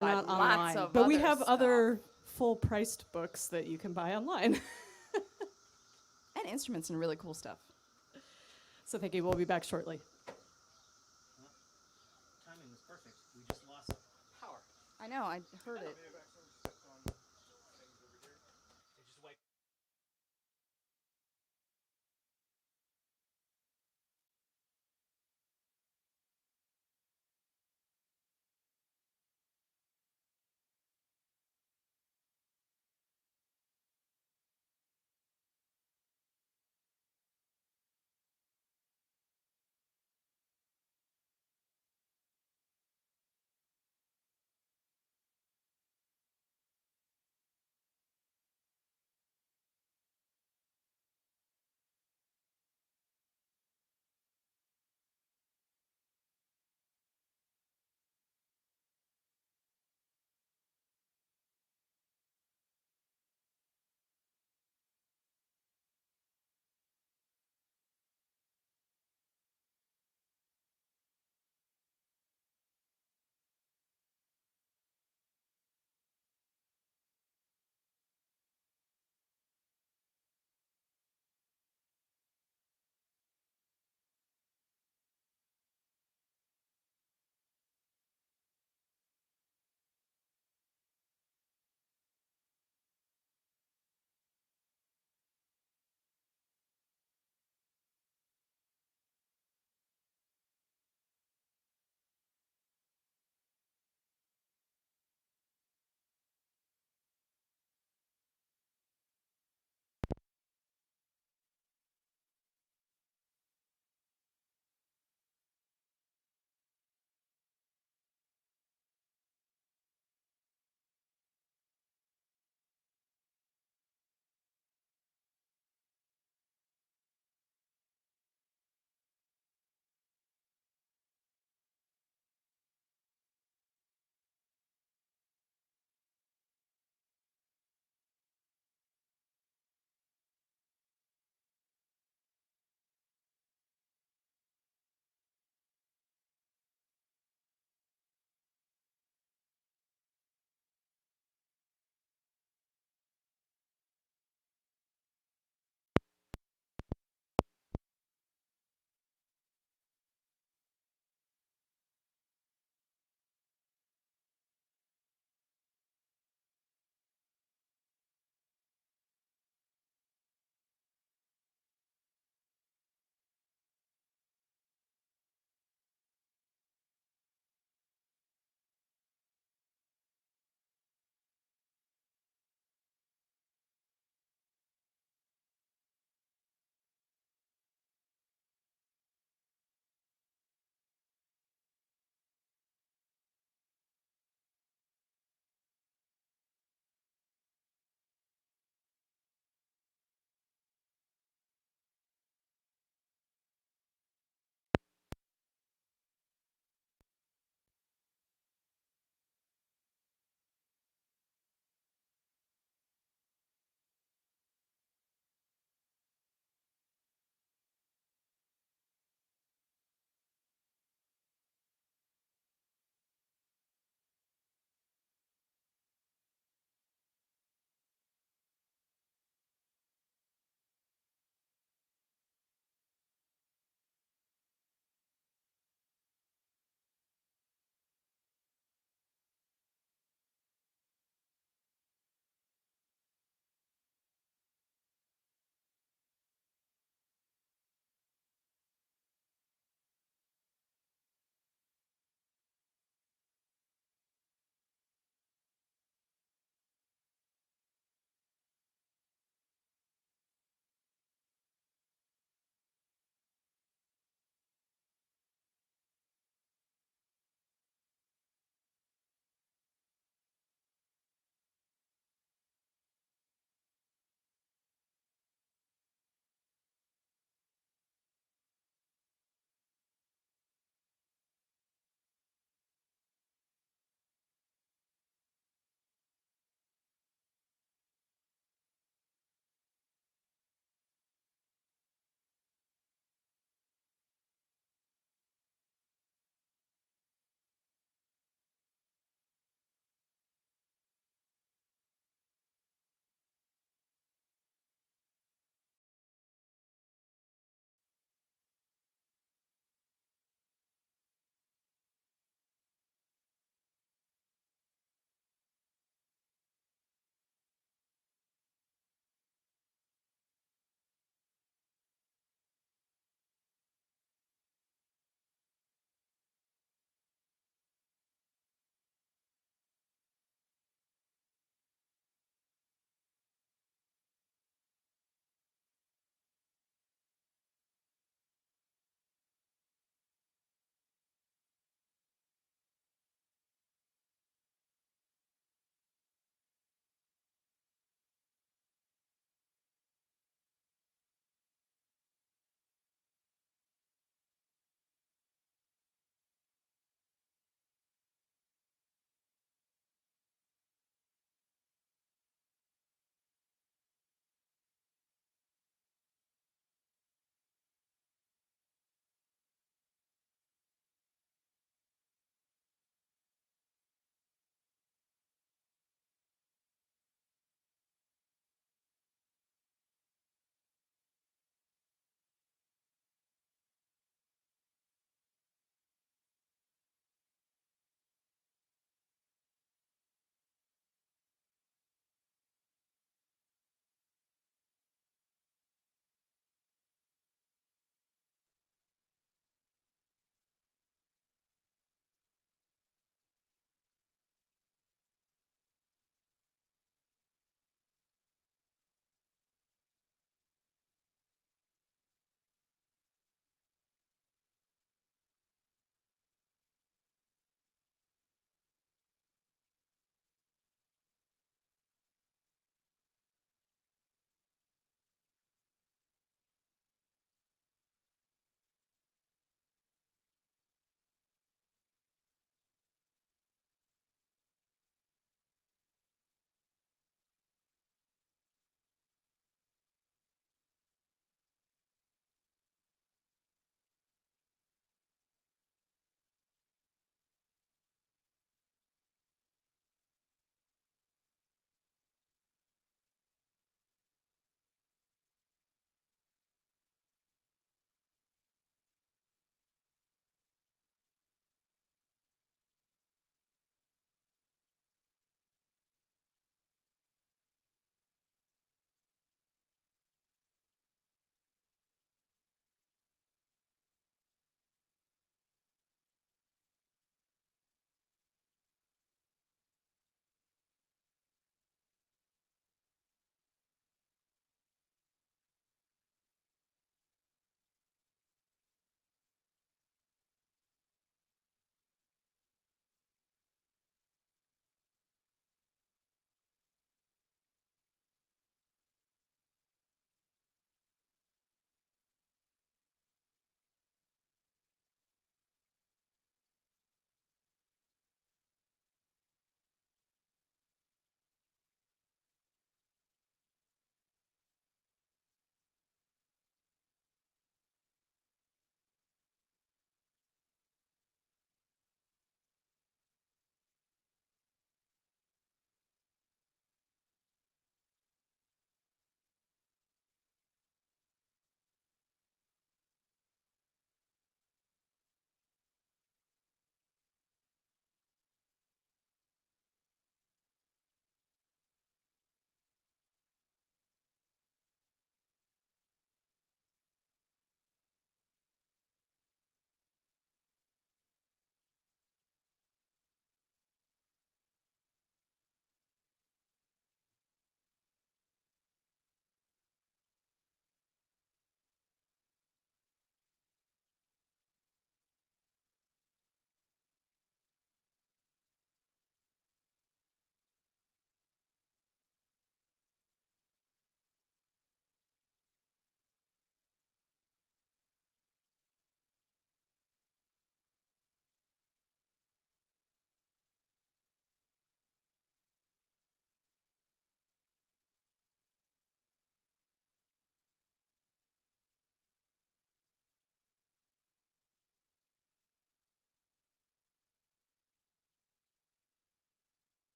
But not lots online, of but we other have stuff. other full-priced books that you can buy online. And instruments and really cool stuff. So thank you. We'll be back shortly. Timing was perfect. We just lost power. I know, I heard it.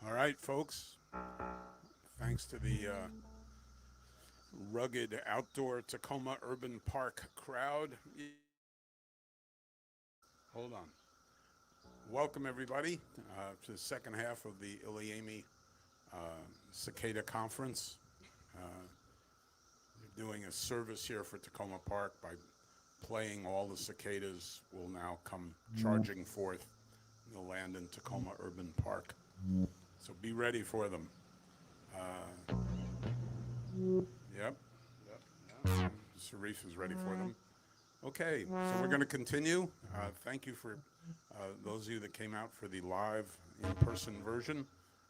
All right, folks. Thanks to the rugged outdoor Takoma Urban Park crowd. Hold on. Welcome, everybody, to the second half of the ilyAIMY Cicada Conference. We're doing a service here for Takoma Park by playing all the cicadas will now come charging forth. They'll land in Takoma Urban Park. So be ready for them. Yep. Sharif is ready for them. Okay, so we're going to continue. Thank you for those of you that came out for the live in-person version,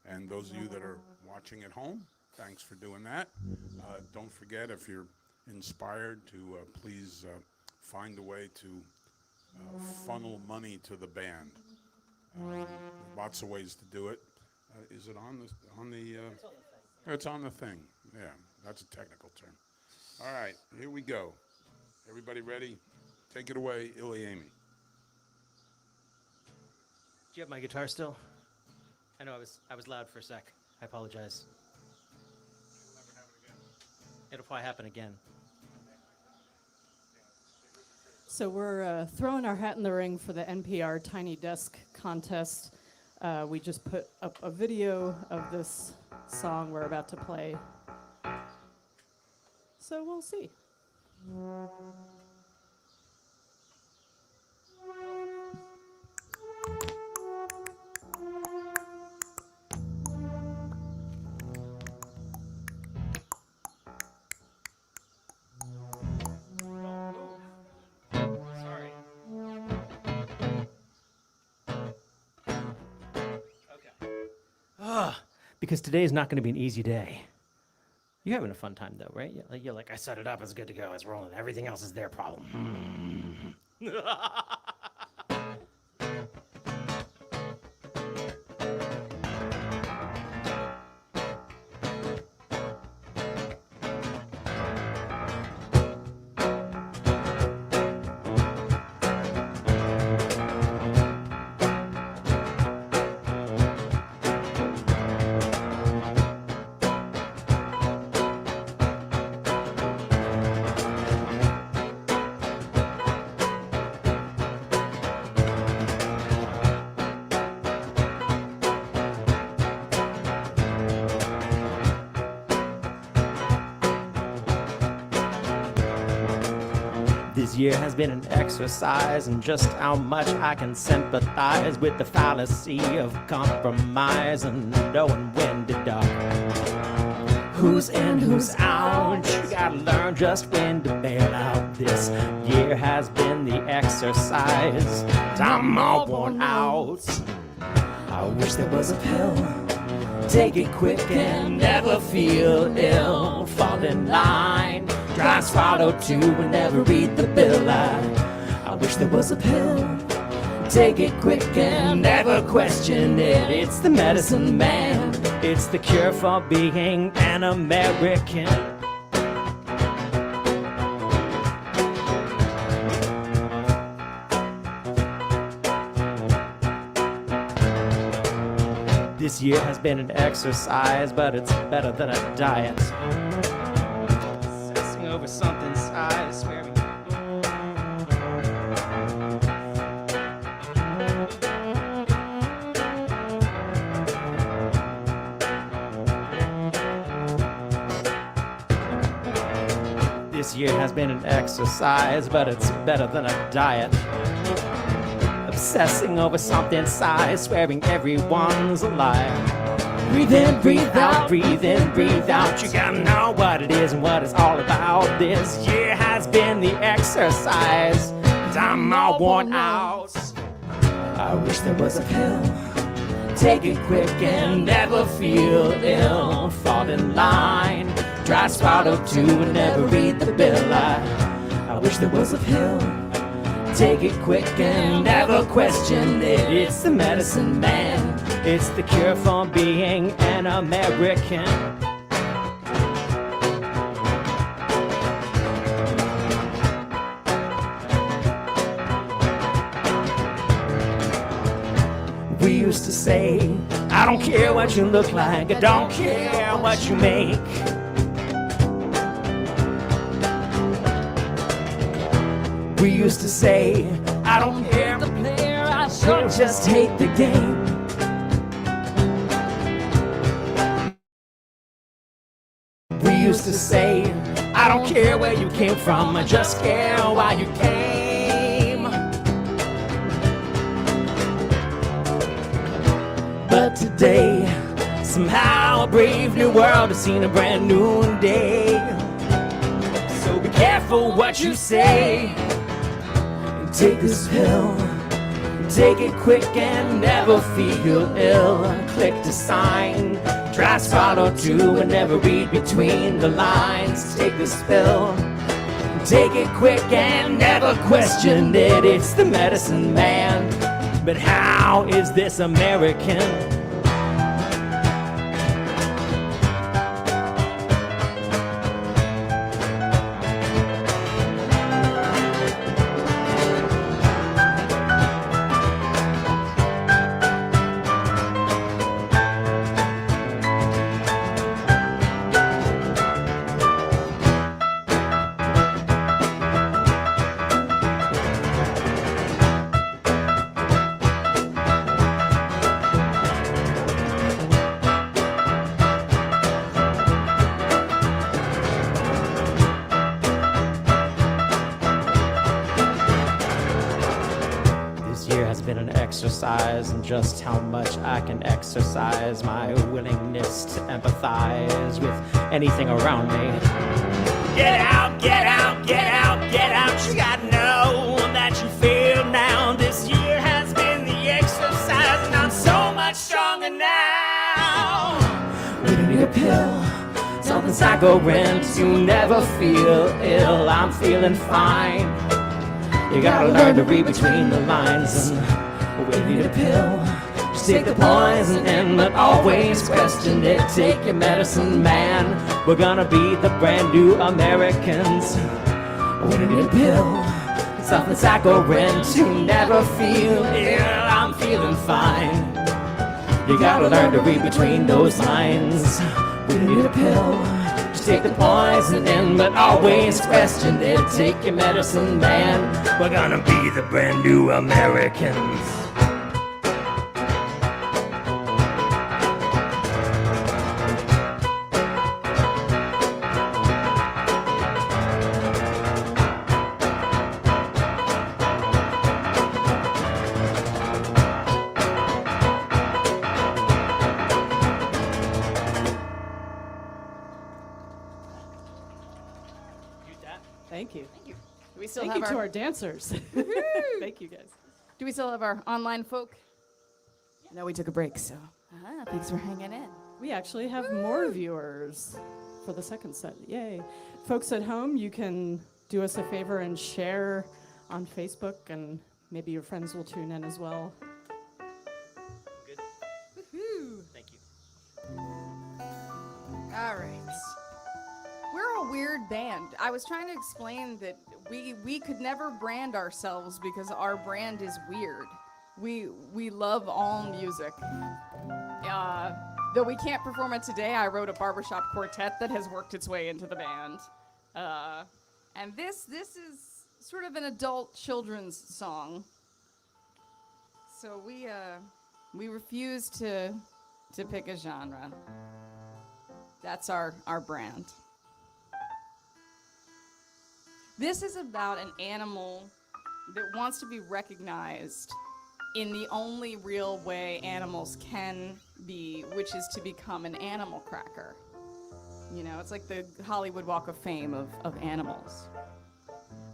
and those of you that are watching at home, thanks for doing that. Don't forget, if you're inspired, to please find a way to funnel money to the band. Lots of ways to do it. Is it on the? It's on the thing. Yeah, that's a technical term. All right, here we go. Everybody ready? Take it away, ilyAIMY. Do you have my guitar still? I know I was loud for a sec. I apologize. It'll probably happen again. So we're throwing our hat in the ring for the NPR Tiny Desk contest. We just put up a video of this song we're about to play. So we'll see. Sorry. Okay. Because today is not going to be an easy day. You're having a fun time, though, right? You're like, I set it up, it's good to go, it's rolling. Everything else is their problem. This year has been an exercise in just how much I can sympathize with the fallacy of compromise and knowing when to duck. Who's in, who's out? You gotta learn just when to bail out. This year has been the exercise. I'm all worn out. I wish there was a pill. Take it quick and never feel ill. Fall in line. Try and swallow too and never read the bill. I wish there was a pill. Take it quick and never question it. It's the medicine man. It's the cure for being an American. This year has been an exercise, but it's better than a diet. Over something size, swearing. This year has been an exercise, but it's better than a diet. Obsessing over something size, swearing everyone's a liar. Breathe in, breathe out, breathe in, breathe out. You gotta know what it is and what it's all about. This year has been the exercise, and I'm all worn out. I wish there was a pill. Take it quick and never feel ill. Fall in line, try swallow too and never read the bill. I wish there was a pill. Take it quick and never question it. It's the medicine man. It's the cure for being an American. We used to say, I don't care what you look like, I don't care what you make. We used to say, I don't care the player, I sure just hate the game. We used to say, I don't care where you came from, I just care why you came. But today, somehow a brave new world has seen a brand new day. So be careful what you say. Take this pill, take it quick and never feel ill. Click to sign, try swallow two and never read between the lines. Take this pill, take it quick and never question it. It's the medicine man, but how is this American? Exercise and just how much I can exercise my willingness to empathize with anything around me. Get out, get out, get out, get out. You gotta know that you feel now. This year has been the exercise and I'm so much stronger now. We don't need a pill, something's not going to never feel ill. I'm feeling fine. You gotta learn to read between the lines and we need a pill. Just take the poison and but always question it. Take your medicine, man. We're gonna be the brand new Americans. We need a pill. Something's not going to never feel ill. I'm feeling fine. You gotta learn to read between those lines. We need a pill. Just take the poison in, but always question it. Take your medicine, man. We're gonna be the brand new Americans. Thank you. Thank you. Do we still Thank have you to our, our dancers. Thank you, guys. do we still have our online folk? No, we took a break, so thanks for hanging in. We actually have more viewers for the second set. Yay. Folks at home, you can do us a favor and share on Facebook, and maybe your friends will tune in as well. Good. Woohoo! Thank you. All right. We're a weird band. I was trying to explain that we could never brand ourselves because our brand is weird. We love all music. Though we can't perform it today, I wrote a barbershop quartet that has worked its way into the band. And this is sort of an adult children's song. So we refuse to pick a genre. That's our brand. This is about an animal that wants to be recognized in the only real way animals can be, which is to become an animal cracker. You know, it's like the Hollywood Walk of Fame of animals.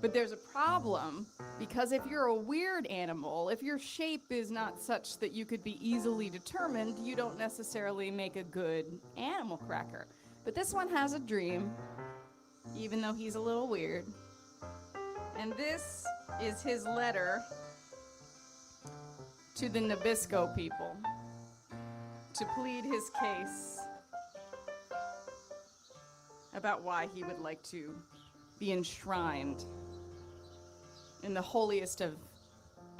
But there's a problem, because if you're a weird animal, if your shape is not such that you could be easily determined, you don't necessarily make a good animal cracker. But this one has a dream, even though he's a little weird. And this is his letter to the Nabisco people to plead his case about why he would like to be enshrined in the holiest of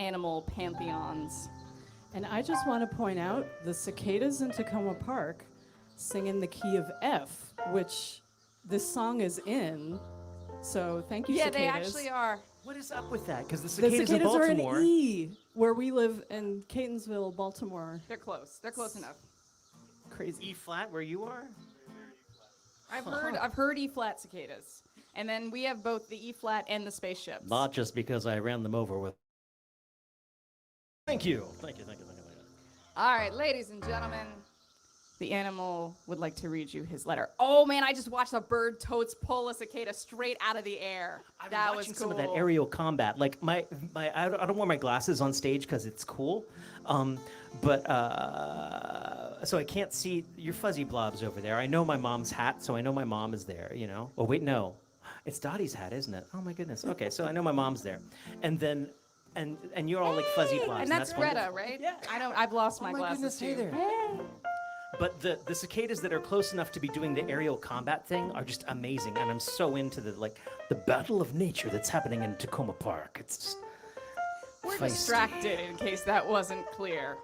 animal pantheons. And I just want to point out the cicadas in Takoma Park sing in the key of F, which this song is in. So thank you, Yeah, cicadas. they actually are. What is up with that? Because the The cicadas, cicadas in are Baltimore. in E, where we live in Catonsville, Baltimore. They're close. They're close enough. Crazy. E flat where you are? I've heard E flat cicadas, and then we have both the E flat and the spaceships. Not just because I ran them over with. Thank you. Thank you. All right, ladies and gentlemen, the animal would like to read you his letter. Oh man, I just watched a bird totes pull a cicada straight out of the air. I've been That was watching cool. some of that aerial combat. Like I don't wear my glasses on stage because it's cool, but so I can't see your fuzzy blobs over there. I know my mom's hat, so I know my mom is there. You know. Oh wait, no, it's Dottie's hat, isn't it? Oh my goodness. Okay, so I know my mom's there, and then and you're all like fuzzy blobs. And that's Greta, wonderful. right? Yeah. I've lost my glasses Hey too. there. But the cicadas that are close enough to be doing the aerial combat thing are just amazing, and I'm so into the battle of nature that's happening in Takoma Park. It's just We're feisty. distracted in case that wasn't clear.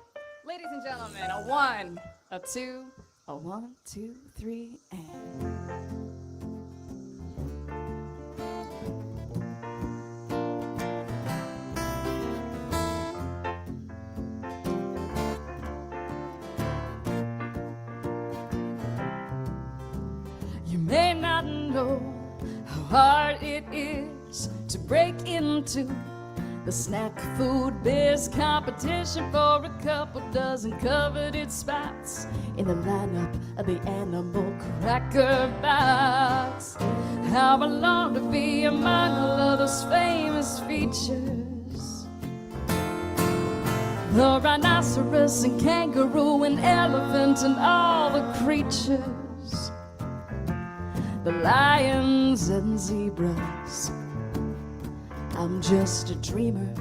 Ladies and gentlemen, a 1, a 2, a 1, 2, 3, and. You may not know how hard it is to break into the snack food biz competition for a couple dozen coveted spots in the lineup of the animal cracker box. How I long to be among all of those famous features. The rhinoceros and kangaroo and elephant and all the creatures. The lions and zebras. I'm just a dreamer.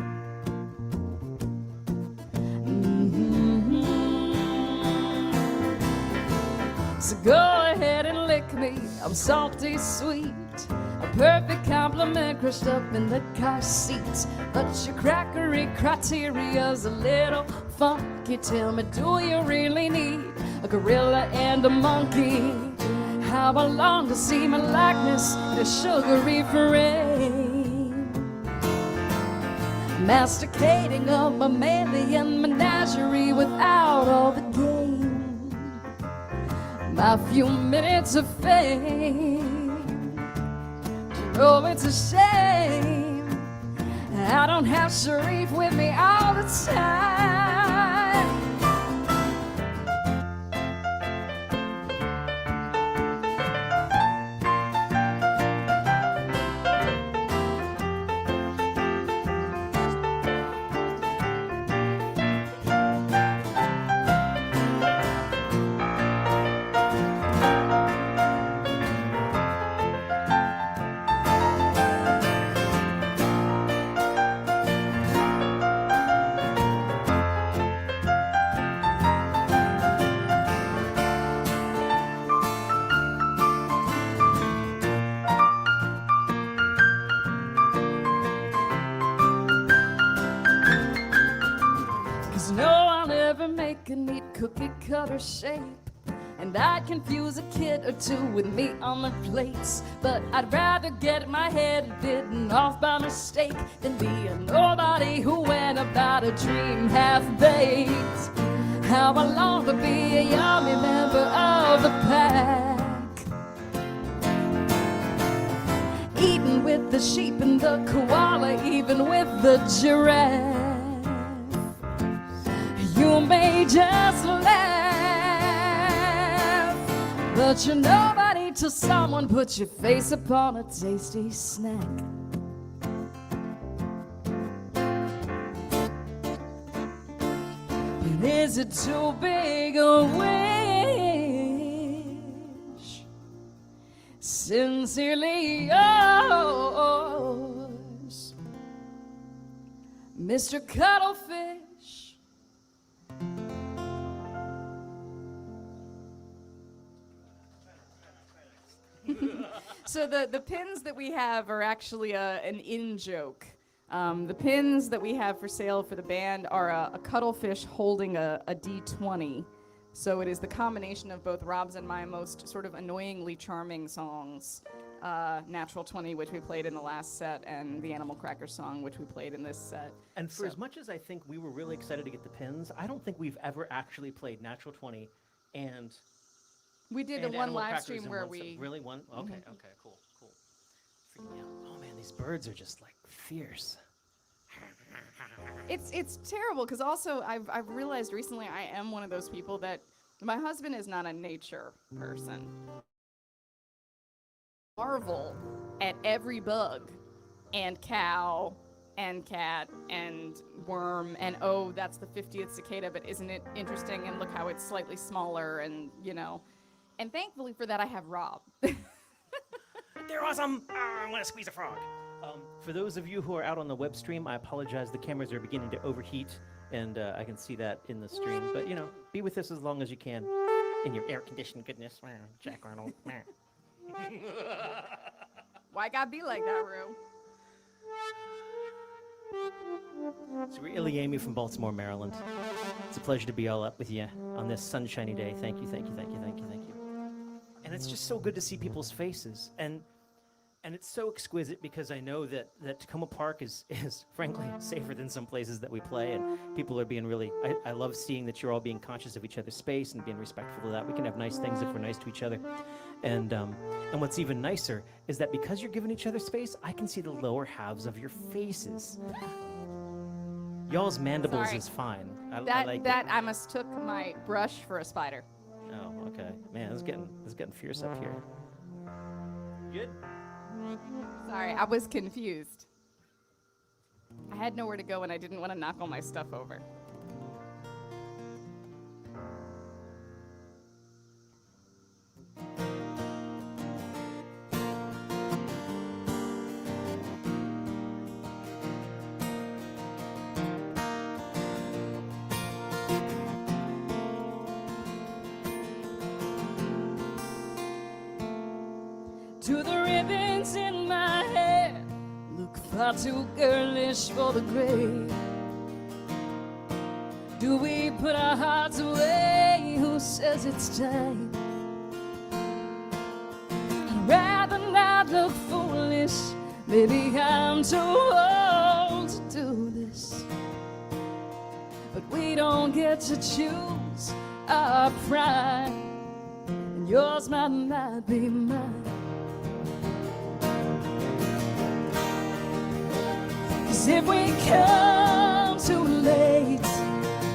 So go ahead and lick me. I'm salty sweet. A perfect compliment crushed up in the car seat. But your crackery criteria's a little funky. Tell me, do you really need a gorilla and a monkey? How I long to see my likeness in a sugary frame, masticating a mammalian menagerie without all the game. My few minutes of fame. Oh, it's a shame I don't have Sharif with me all the time. A neat cookie cutter shape, and I'd confuse a kid or two with me on the plates. But I'd rather get my head bitten off by mistake than be a nobody who went about a dream half-baked. How I long to be a yummy member of the pack, eating with the sheep and the koala, even with the giraffe. You may just laugh, but you're nobody till someone puts your face upon a tasty snack. But is it too big a wish? Sincerely yours, Mr. Cuttlefish. So the pins that we have are actually an in joke The pins that we have for sale for the band are a cuttlefish holding a D20. So it is the combination of both Rob's and my most sort of annoyingly charming songs, Natural 20, which we played in the last set, and the Animal Cracker song, which we played in this set. And for as much as I think we were really excited to get the pins, I don't think we've ever actually played Natural 20 and We did and the one Animal live Crackers stream in where one set. we... Really one? Okay, okay, cool. Freaking me out. Oh man, these birds are just like fierce. It's terrible because also I've realized recently I am one of those people that my husband is not a nature person. Marvel at every bug and cow and cat and worm and oh, that's the 50th cicada, but isn't it interesting, and look how it's slightly smaller, and you know. And thankfully for that I have Rob. They're awesome! I want to squeeze a frog. For those of you who are out on the web stream, I apologize. The cameras are beginning to overheat, and I can see that in the stream. But, you know, be with us as long as you can in your air-conditioned goodness. Jack Arnold. Why gotta be like that, Rue? So we're ilyAIMY from Baltimore, Maryland. It's a pleasure to be all up with you on this sunshiny day. Thank you, thank you, thank you, thank you, thank you. And it's just so good to see people's faces. And it's so exquisite because I know that Takoma Park is frankly safer than some places that we play, and people are being really, I love seeing that you're all being conscious of each other's space and being respectful of that. We can have nice things if we're nice to each other. And what's even nicer is that because you're giving each other space, I can see the lower halves of your faces. Y'all's mandibles Sorry. is fine. I like That it. I mistook my brush for a spider. Oh, okay. Man, it's getting fierce up here. Good? Sorry, I was confused. I had nowhere to go and I didn't want to knock all my stuff over. To the ribbons in my hair, look far too girlish for the grave. Do we put our hearts away? Who says it's time? I'd rather not look foolish. Maybe I'm too old to do this, but we don't get to choose our pride, and yours might not be mine. 'Cause if we come too late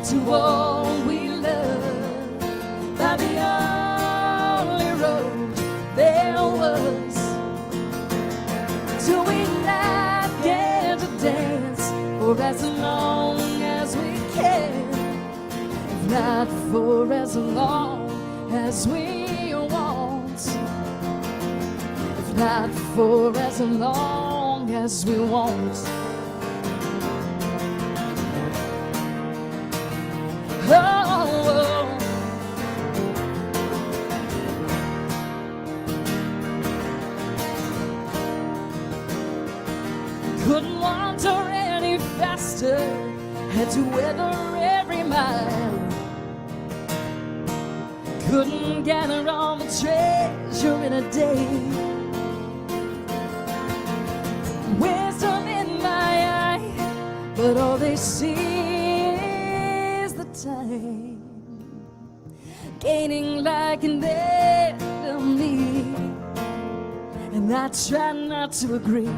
to all we love, by the only road there was, do we not get to dance for as long as we can? If not for as long as we want, if not for as long as we want. Oh, couldn't wander any faster, had to weather every mile. Couldn't gather all the treasure in a day. Wisdom in my eye, but all they see time, gaining like an enemy, and I try not to agree.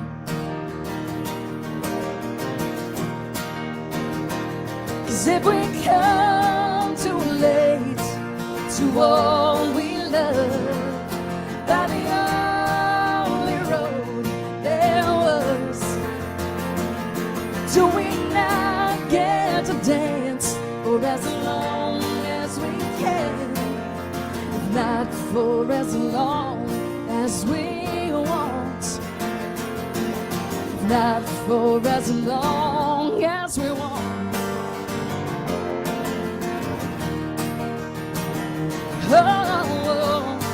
'Cause if we come too late to all we love, by the only road there was, do we not get to dance for as long as we can, if not for as long as we want, if not for as long as we want. Oh, oh, oh, oh.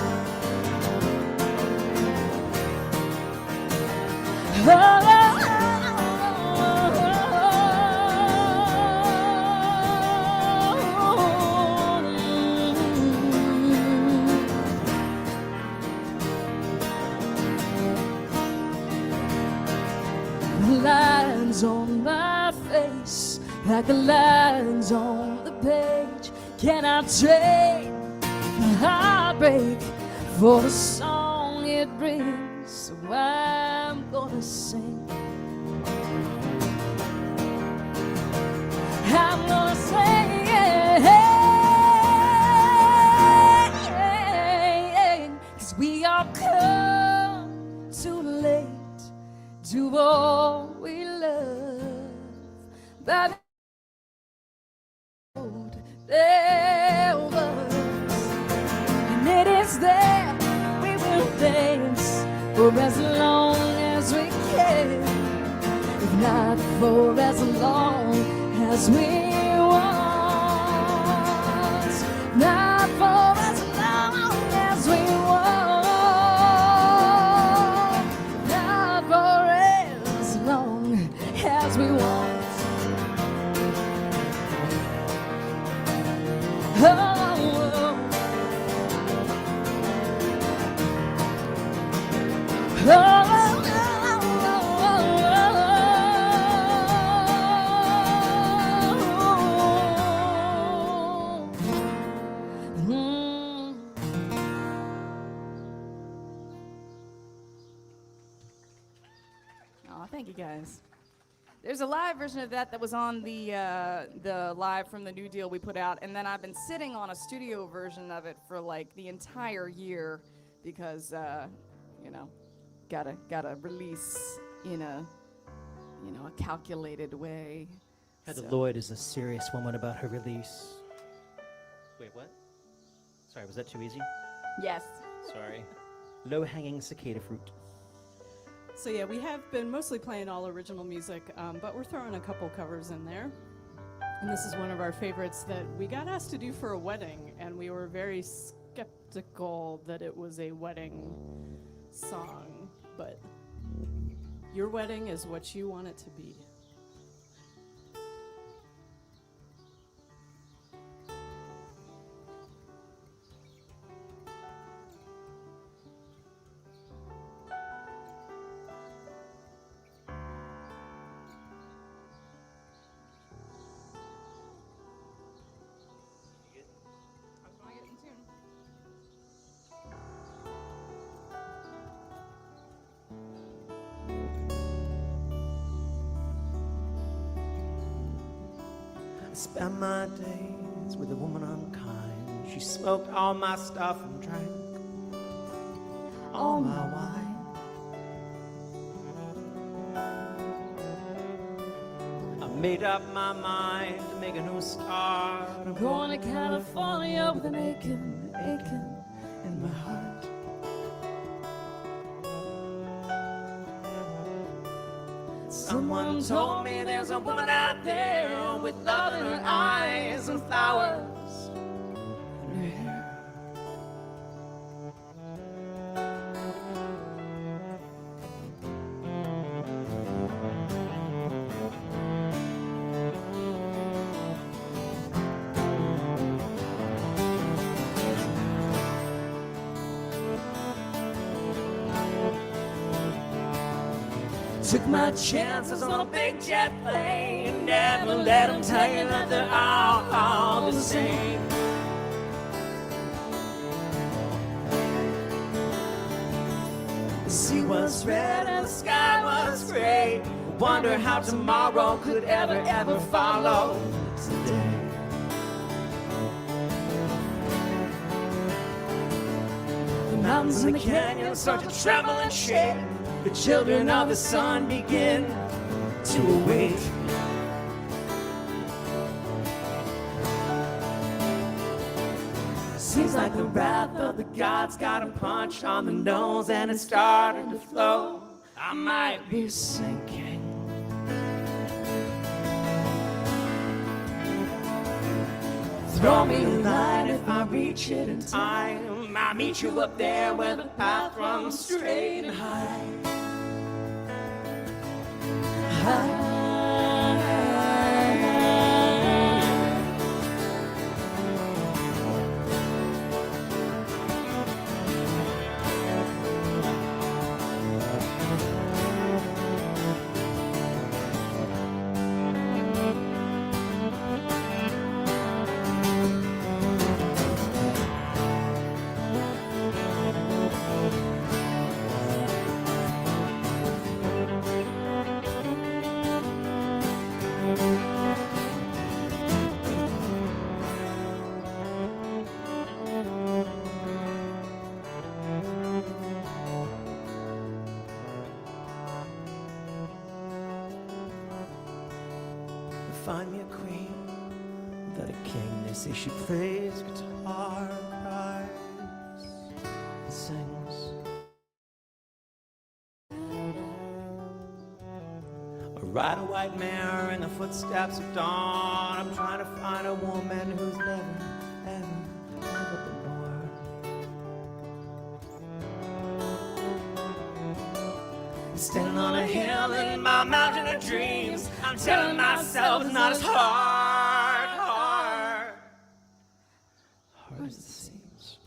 lines on my face, like the lines on the page. Can I trade the heartbreak for the song it brings? So I'm gonna sing. I'm gonna sing. 'Cause we all come too late to all we love. But there was, and it is there we will dance for as long as we can, if not for as long as we want, not for as long as we want, not for as long as we want. Oh, thank you guys. There's a live version of that was on the live from the new deal we put out, and then I've been sitting on a studio version of it for like the entire year because you know, gotta release in a a calculated way. Heather Lloyd is a serious woman about her release. Wait, what? Sorry, was that too easy? Yes. Sorry. Low-hanging cicada fruit. So yeah, we have been mostly playing all original music, but we're throwing a couple covers in there. And this is one of our favorites that we got asked to do for a wedding, and we were very skeptical that it was a wedding song, but your wedding is what you want it to be. I spent my days with a woman unkind. She smoked all my stuff and drank all my wine. I made up my mind to make a new start. I'm going to California with an aching in my heart. Someone told me there's a woman out there with love in her eyes and flowers in her hair. Took my chances on a big jet plane. Never let them tell you that they're all the same. The sea was red and the sky was gray. Wonder how tomorrow could ever follow today. The mountains and the canyons start to tremble and shake. The children of the sun begin to awake. Seems like the wrath of the gods got a punch on the nose and it's starting to flow. I might be sinking. Throw me a line if I reach it in time. I'll meet you up there where the path runs straight and high. find me a queen without a king. They say she plays guitar, cries, and sings. I ride a white mare in the footsteps of dawn. I'm trying to find a woman who's never, ever been born. Standing on a hill in my mountain of dreams, I'm telling myself it's not as hard as it seems.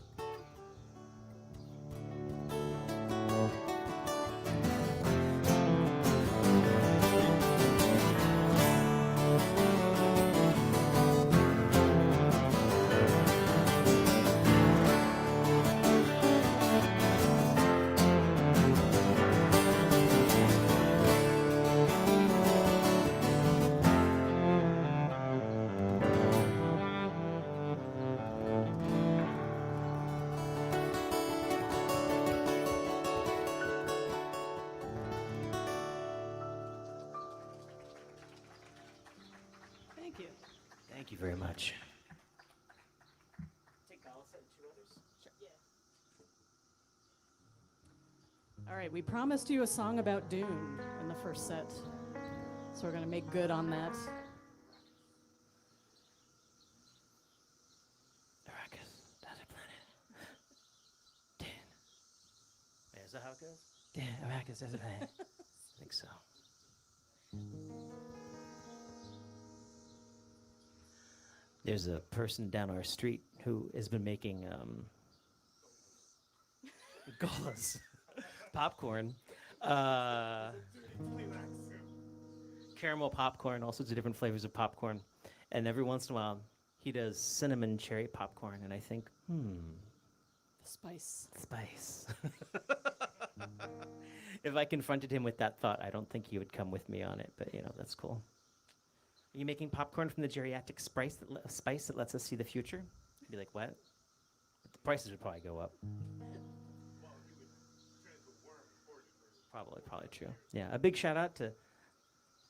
Thank you. Thank you very much. All right, we promised you a song about Dune in the first set, so we're going to make good on that. Arrakis, desert planet. Dan. Wait, is that how it goes? Dan, Arrakis, desert planet. I think so. There's a person down our street who has been making golas, popcorn, caramel popcorn, all sorts of different flavors of popcorn. And every once in a while, he does cinnamon cherry popcorn. And I think, Spice. spice. If I confronted him with that thought, I don't think he would come with me on it. But, you know, that's cool. Are you making popcorn from the geriatric spice that lets us see the future? I'd be like, what? But the prices would probably go up. Probably true. Yeah, a big shout out to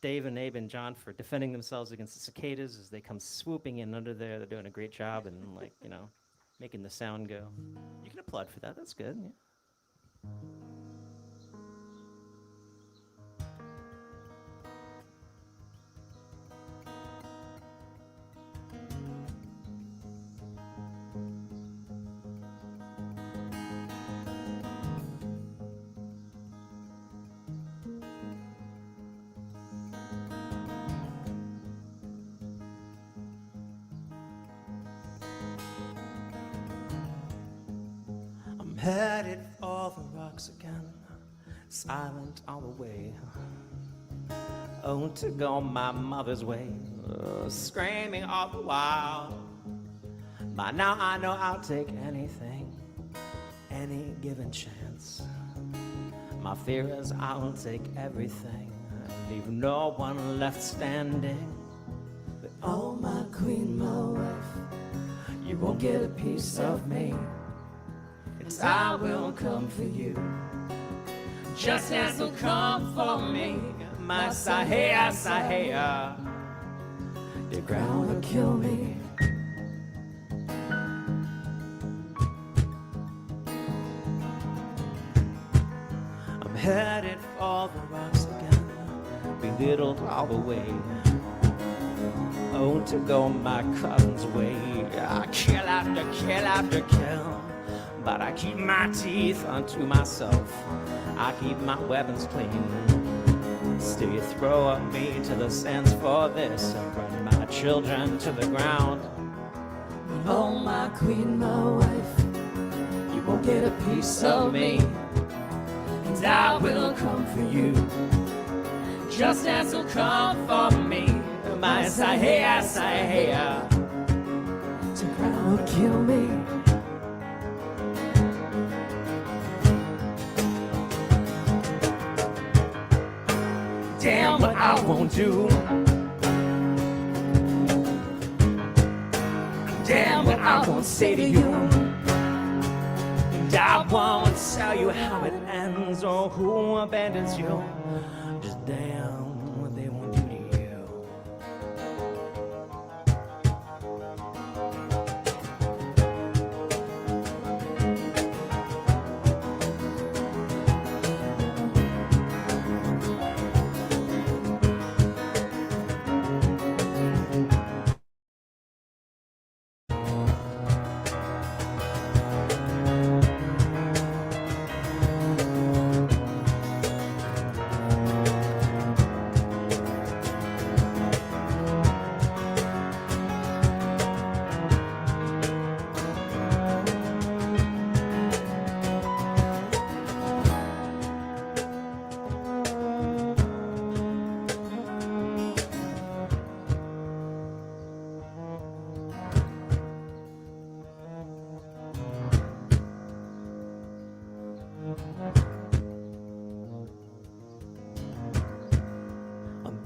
Dave and Abe and John for defending themselves against the cicadas as they come swooping in under there. They're doing a great job and, like, you know, making the sound go. You can applaud for that. That's good. Yeah. Headed for the rocks again, silent all the way. Oh, to go my mother's way, screaming all the while. By now I know I'll take anything, any given chance. My fear is I'll take everything, leave no one left standing. But oh, my queen, my wife, you won't get a piece of me. I will come for you, just as you'll come for me. My Sahaya, Sahaya, the ground will kill me. I'm headed for the rocks again, belittled all the way. Oh, to go my cousin's way. I kill after kill. But I keep my teeth unto myself. I keep my weapons clean. Still you throw up me to the sands for this and burn my children to the ground. Oh, my queen, my wife, you won't get a piece of me. And I will come for you, just as you'll come for me. My Sahaya, Sahaya, the ground will kill me. Damn what I won't do. Damn what I won't say to you. And I won't tell you how it ends or who abandons you. Just damn what they won't do to you.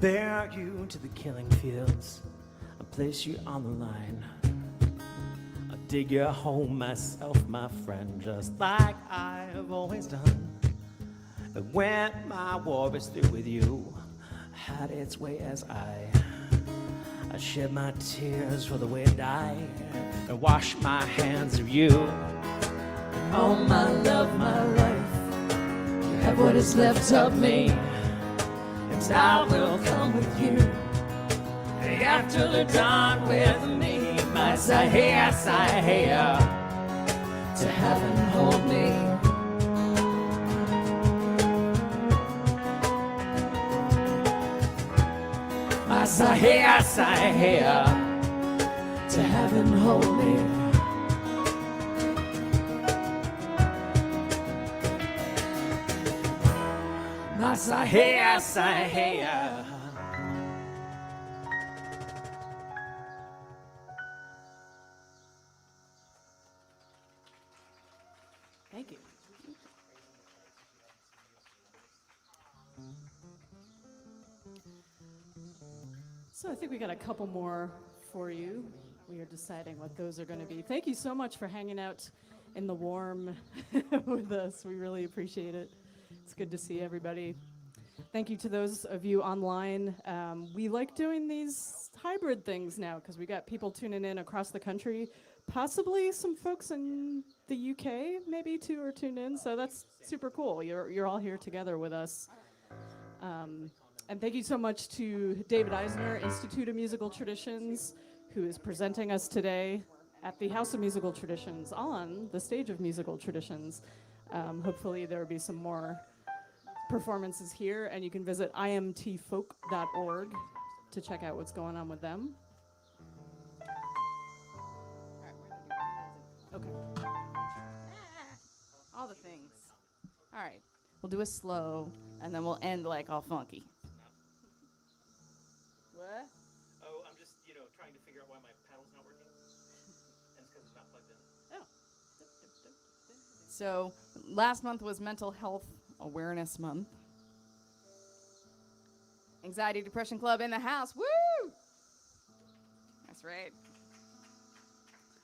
bear you to the killing fields. I'll place you on the line. I'll dig your hole myself, my friend, just like I've always done. But when my war is through with you, had its way as I shed my tears for the way I died and wash my hands of you. Oh, my love, my life, you have what is left of me, and I will come with you. After the dawn with me, my Sahia, Sahia, To heaven hold me. my Sahia, Sahia, To heaven hold me. my Sahia, Sahia. Thank you. So I think we got a couple more for you. We are deciding what those are going to be. Thank you so much for hanging out in the warm with us. We really appreciate it. It's good to see everybody. Thank you to those of you online. We like doing these hybrid things now because we got people tuning in across the country. Possibly some folks in the UK, maybe too, are tuned in. So that's super cool. You're all here together with us. And thank you so much to David Eisner, Institute of Musical Traditions, who is presenting us today at the House of Musical Traditions on the stage of Musical Traditions. Hopefully there will be some more performances here, and you can visit imtfolk.org to check out what's going on with them. Okay. All the things. All right. We'll do a slow, and then we'll end like all funky. What? Oh, I'm just, trying to figure out why my paddle's not working. And it's because it's not plugged in. Oh. So last month was Mental Health Awareness Month. Anxiety Depression Club in the house. Woo! That's right.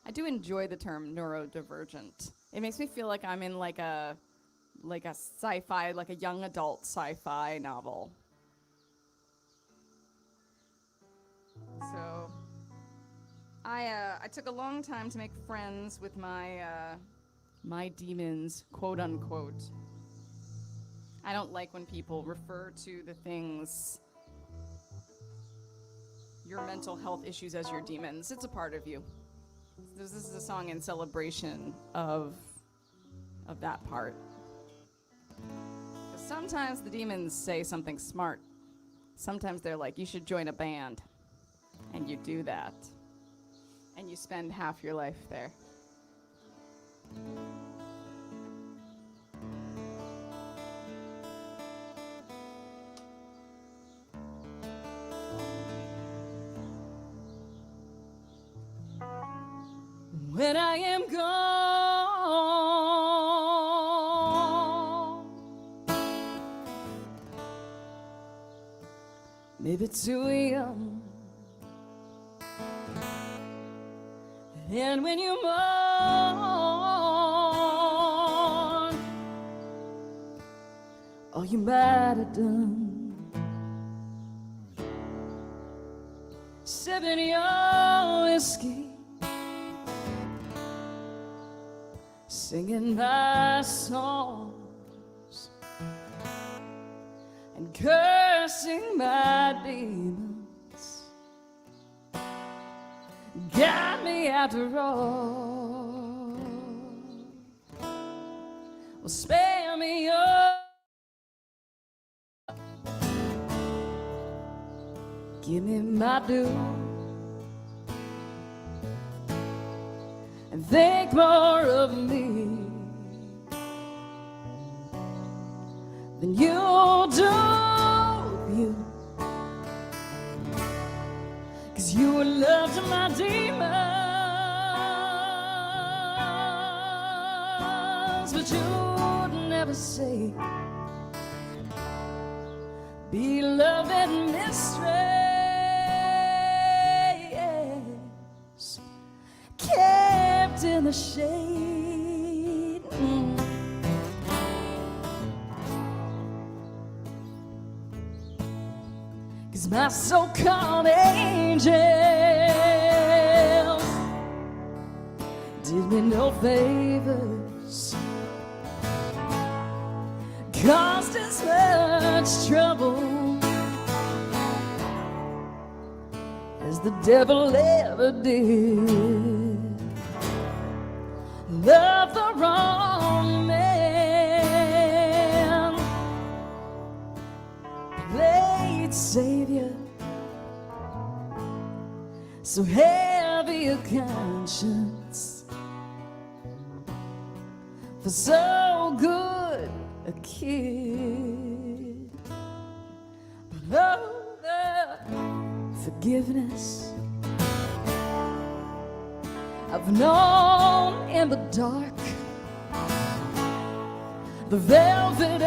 I do enjoy the term neurodivergent. It makes me feel like I'm in like a sci-fi, like a young adult sci-fi novel. So I took a long time to make friends with my demons, quote unquote. I don't like when people refer to the things, your mental health issues, as your demons. It's a part of you. This is a song in celebration of that part. Sometimes the demons say something smart. Sometimes they're like, you should join a band. And you do that. And you spend half your life there. When I am gone, maybe too young, and when you mourn, all you might have done, sipping your whiskey, singing my songs and cursing my demons. Got me after all. Well, spare me your, give me my due, and think more of me than you do you. 'Cause you were love to my demons, but you'd never say beloved mistress, kept in the shade. 'Cause my so-called angels did me no favors, caused as much trouble as the devil ever did. Love the wrong man, played savior, so heavy a conscience for so good a kid. But oh, the forgiveness I've known in the dark, the velvet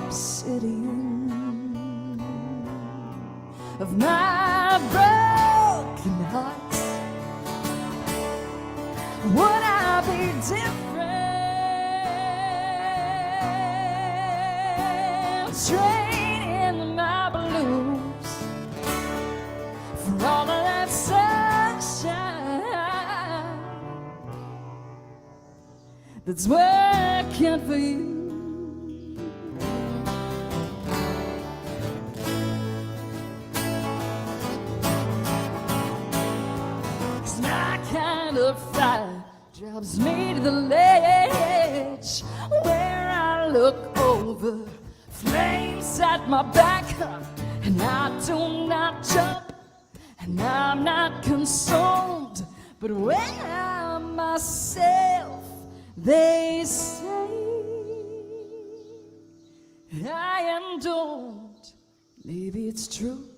obsidian of my broken heart. Would I be different? Trading my blues for all of that sunshine that's working for you. 'Cause my kind of fire drops me to the ledge where I look over flames at my back, and I do not jump and I'm not consumed, but when I'm myself, they say I am doomed. Maybe it's true.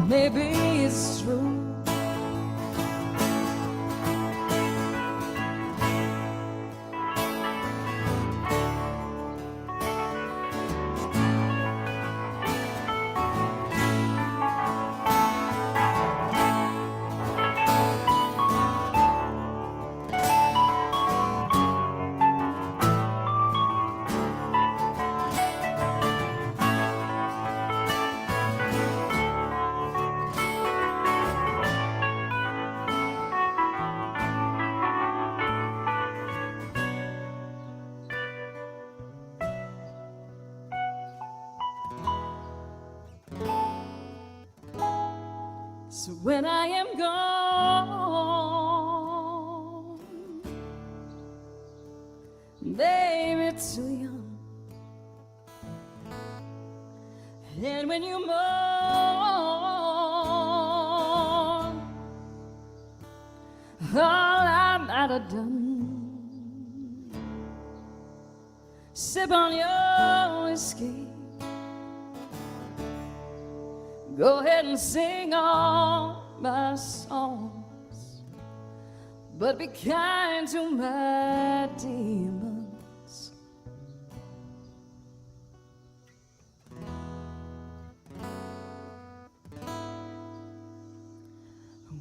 Maybe it's true. So when I am gone, baby, too young, and when you mourn, all I might have done, sip on your whiskey, go ahead and sing all my songs, but be kind to my demons.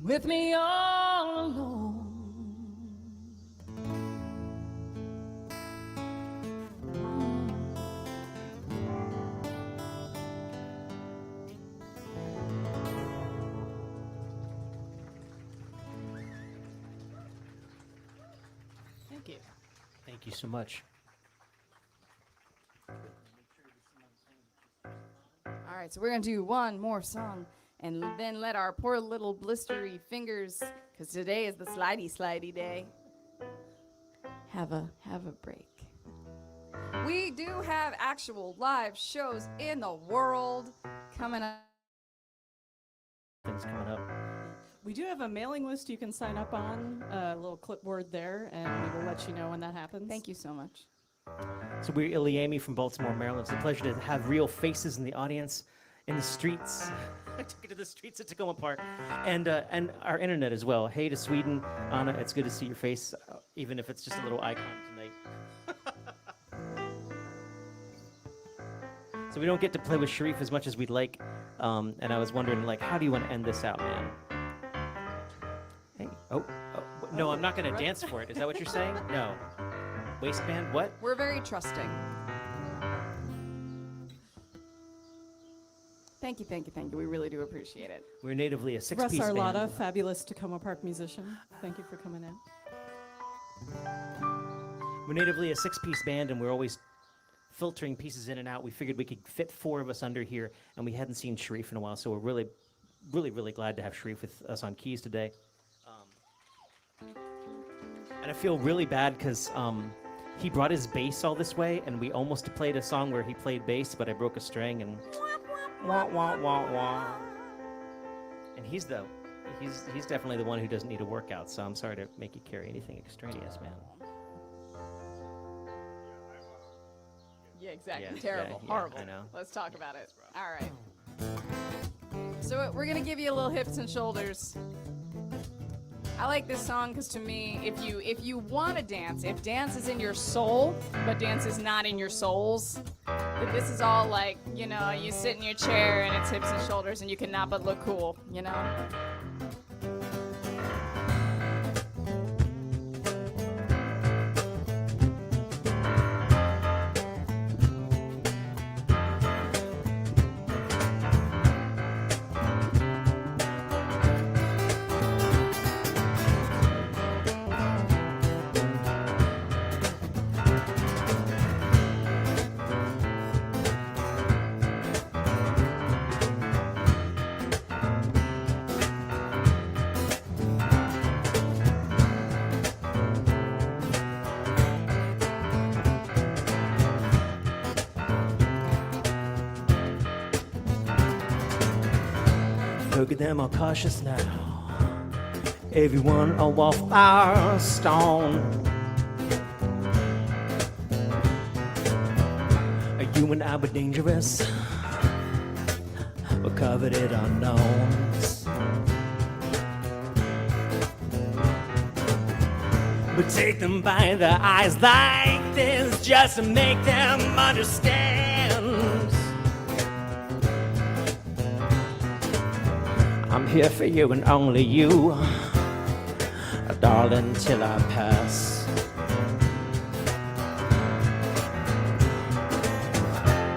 With me all alone. Thank you. Thank you so much. All right, so we're gonna do one more song and then let our poor little blistery fingers, because today is the slidey day, have a break. We do have actual live shows in the world coming up. Things coming up. We do have a mailing list you can sign up on, a little clipboard there, and we will let you know when that happens. Thank you so much. So we're ilyAIMY from Baltimore, Maryland. It's a pleasure to have real faces in the audience, in the streets. I took you to the streets at Takoma Park, and our internet as well. Hey to Sweden, Anna. It's good to see your face, even if it's just a little icon tonight. So we don't get to play with Sharif as much as we'd like. And I was wondering, like, how do you want to end this out, man? Hey, no, I'm not going to dance for it. Is that what you're saying? No. Waistband, what? We're very trusting. Thank you, thank you, thank you. We really do appreciate it. We're natively a Russ six-piece Arlotta, band. fabulous Takoma Park musician. Thank you for coming in. We're natively a six-piece band, and we're always filtering pieces in and out. We figured we could fit 4 of us under here, and we hadn't seen Sharif in a while, so we're really, really, really glad to have Sharif with us on keys today. And I feel really bad because he brought his bass all this way, and we almost played a song where he played bass, but I broke a string, and wah, wah, wah, wah. And he's definitely the one who doesn't need a workout, so I'm sorry to make you carry anything extraneous, man. Yeah, exactly. Yeah, Terrible. yeah, Horrible. I know. Let's talk about it. All right. So we're going to give you a little hips and shoulders. I like this song because to me, if you want to dance, if dance is in your soul, but dance is not in your souls, then this is all like, you know, you sit in your chair and it's hips and shoulders and you cannot but look cool, you know? Look at them all cautious now. Everyone a wallflower stone. You and I were dangerous. We're coveted unknowns. But take them by the eyes like this just to make them understand. I'm here for you and only you, darling, till I pass.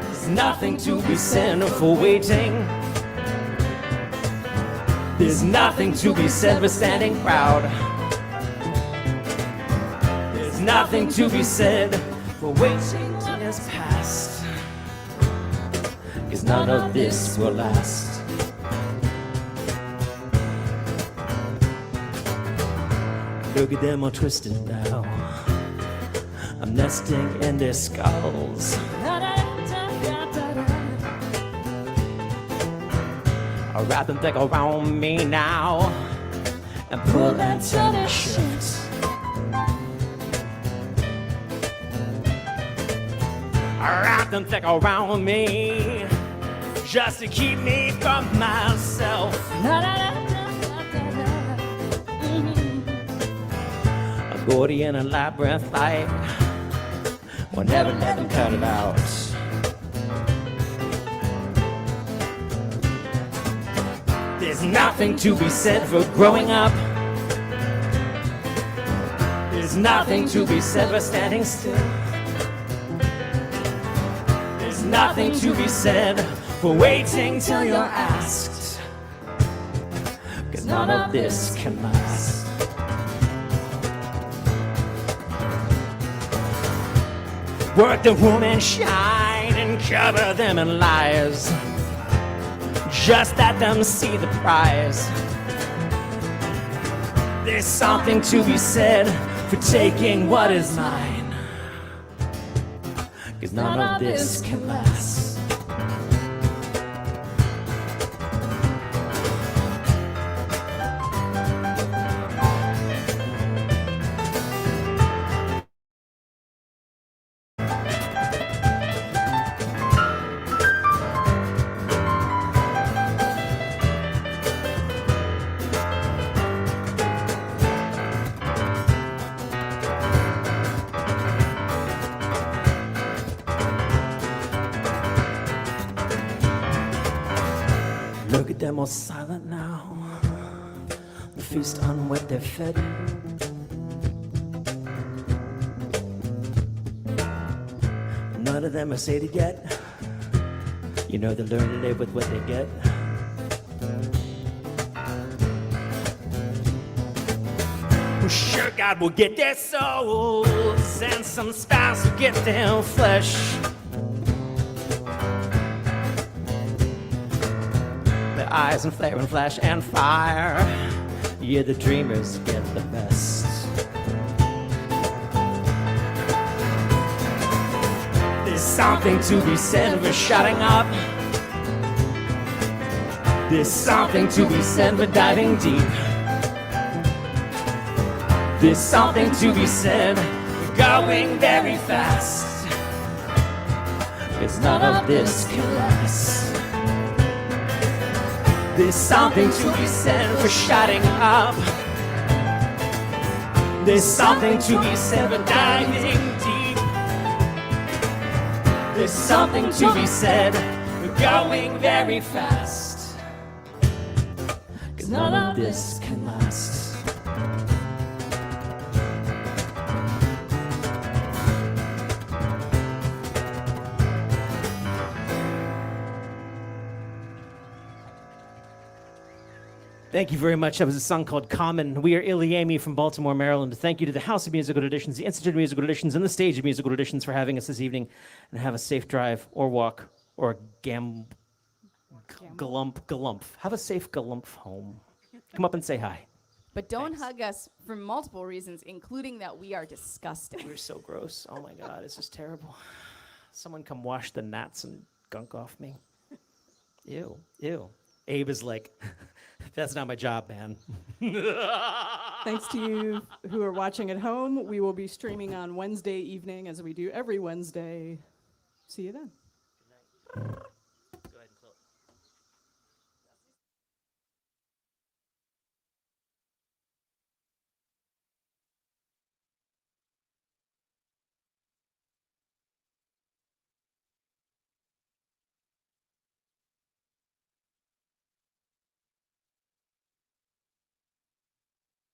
There's nothing to be said for waiting. There's nothing to be said for standing proud. There's nothing to be said for waiting till it's past. 'Cause none of this will last. Look at them all twisted now. I'm nesting in their skulls. I'll wrap them thick around me now and pull until they shift. I'll wrap them thick around me just to keep me from myself. Gordian and labyrinth like we'll never let them cut it out. There's nothing to be said for growing up. There's nothing to be said for standing still. There's nothing to be said for waiting till you're asked. 'Cause none of this can last. Work the room and shine and cover them in lies. Just let them see the prize. There's something to be said for taking what is mine. 'Cause none of this can last. They're more silent now. The feast on what they're fed. None of them are sated yet. You know they learn to live with what they get. Well, sure, God will get their souls, and some spouse will get their flesh. Their eyes and flare and flash and fire. Yeah, the dreamers get the best. There's something to be said for shutting up. There's something to be said for diving deep. There's something to be said for going very fast. 'Cause none of this can last. There's something to be said for shutting up. There's something to be said for diving deep. There's something to be said for going very fast. 'Cause none of this can last. Thank you very much. That was a song called Common. We are ilyAIMY from Baltimore, Maryland. Thank you to the House of Musical Traditions, the Institute of Musical Traditions, and the Stage of Musical Traditions for having us this evening. And have a safe drive or walk or galump. Have a safe galump home. Come up and say hi. But don't hug us for multiple reasons, including that we are disgusting. We're so gross. Oh my God, this is terrible. Someone come wash the gnats and gunk off me. Ew. Abe is like, that's not my job, man. Thanks to you who are watching at home. We will be streaming on Wednesday evening as we do every Wednesday. See you then.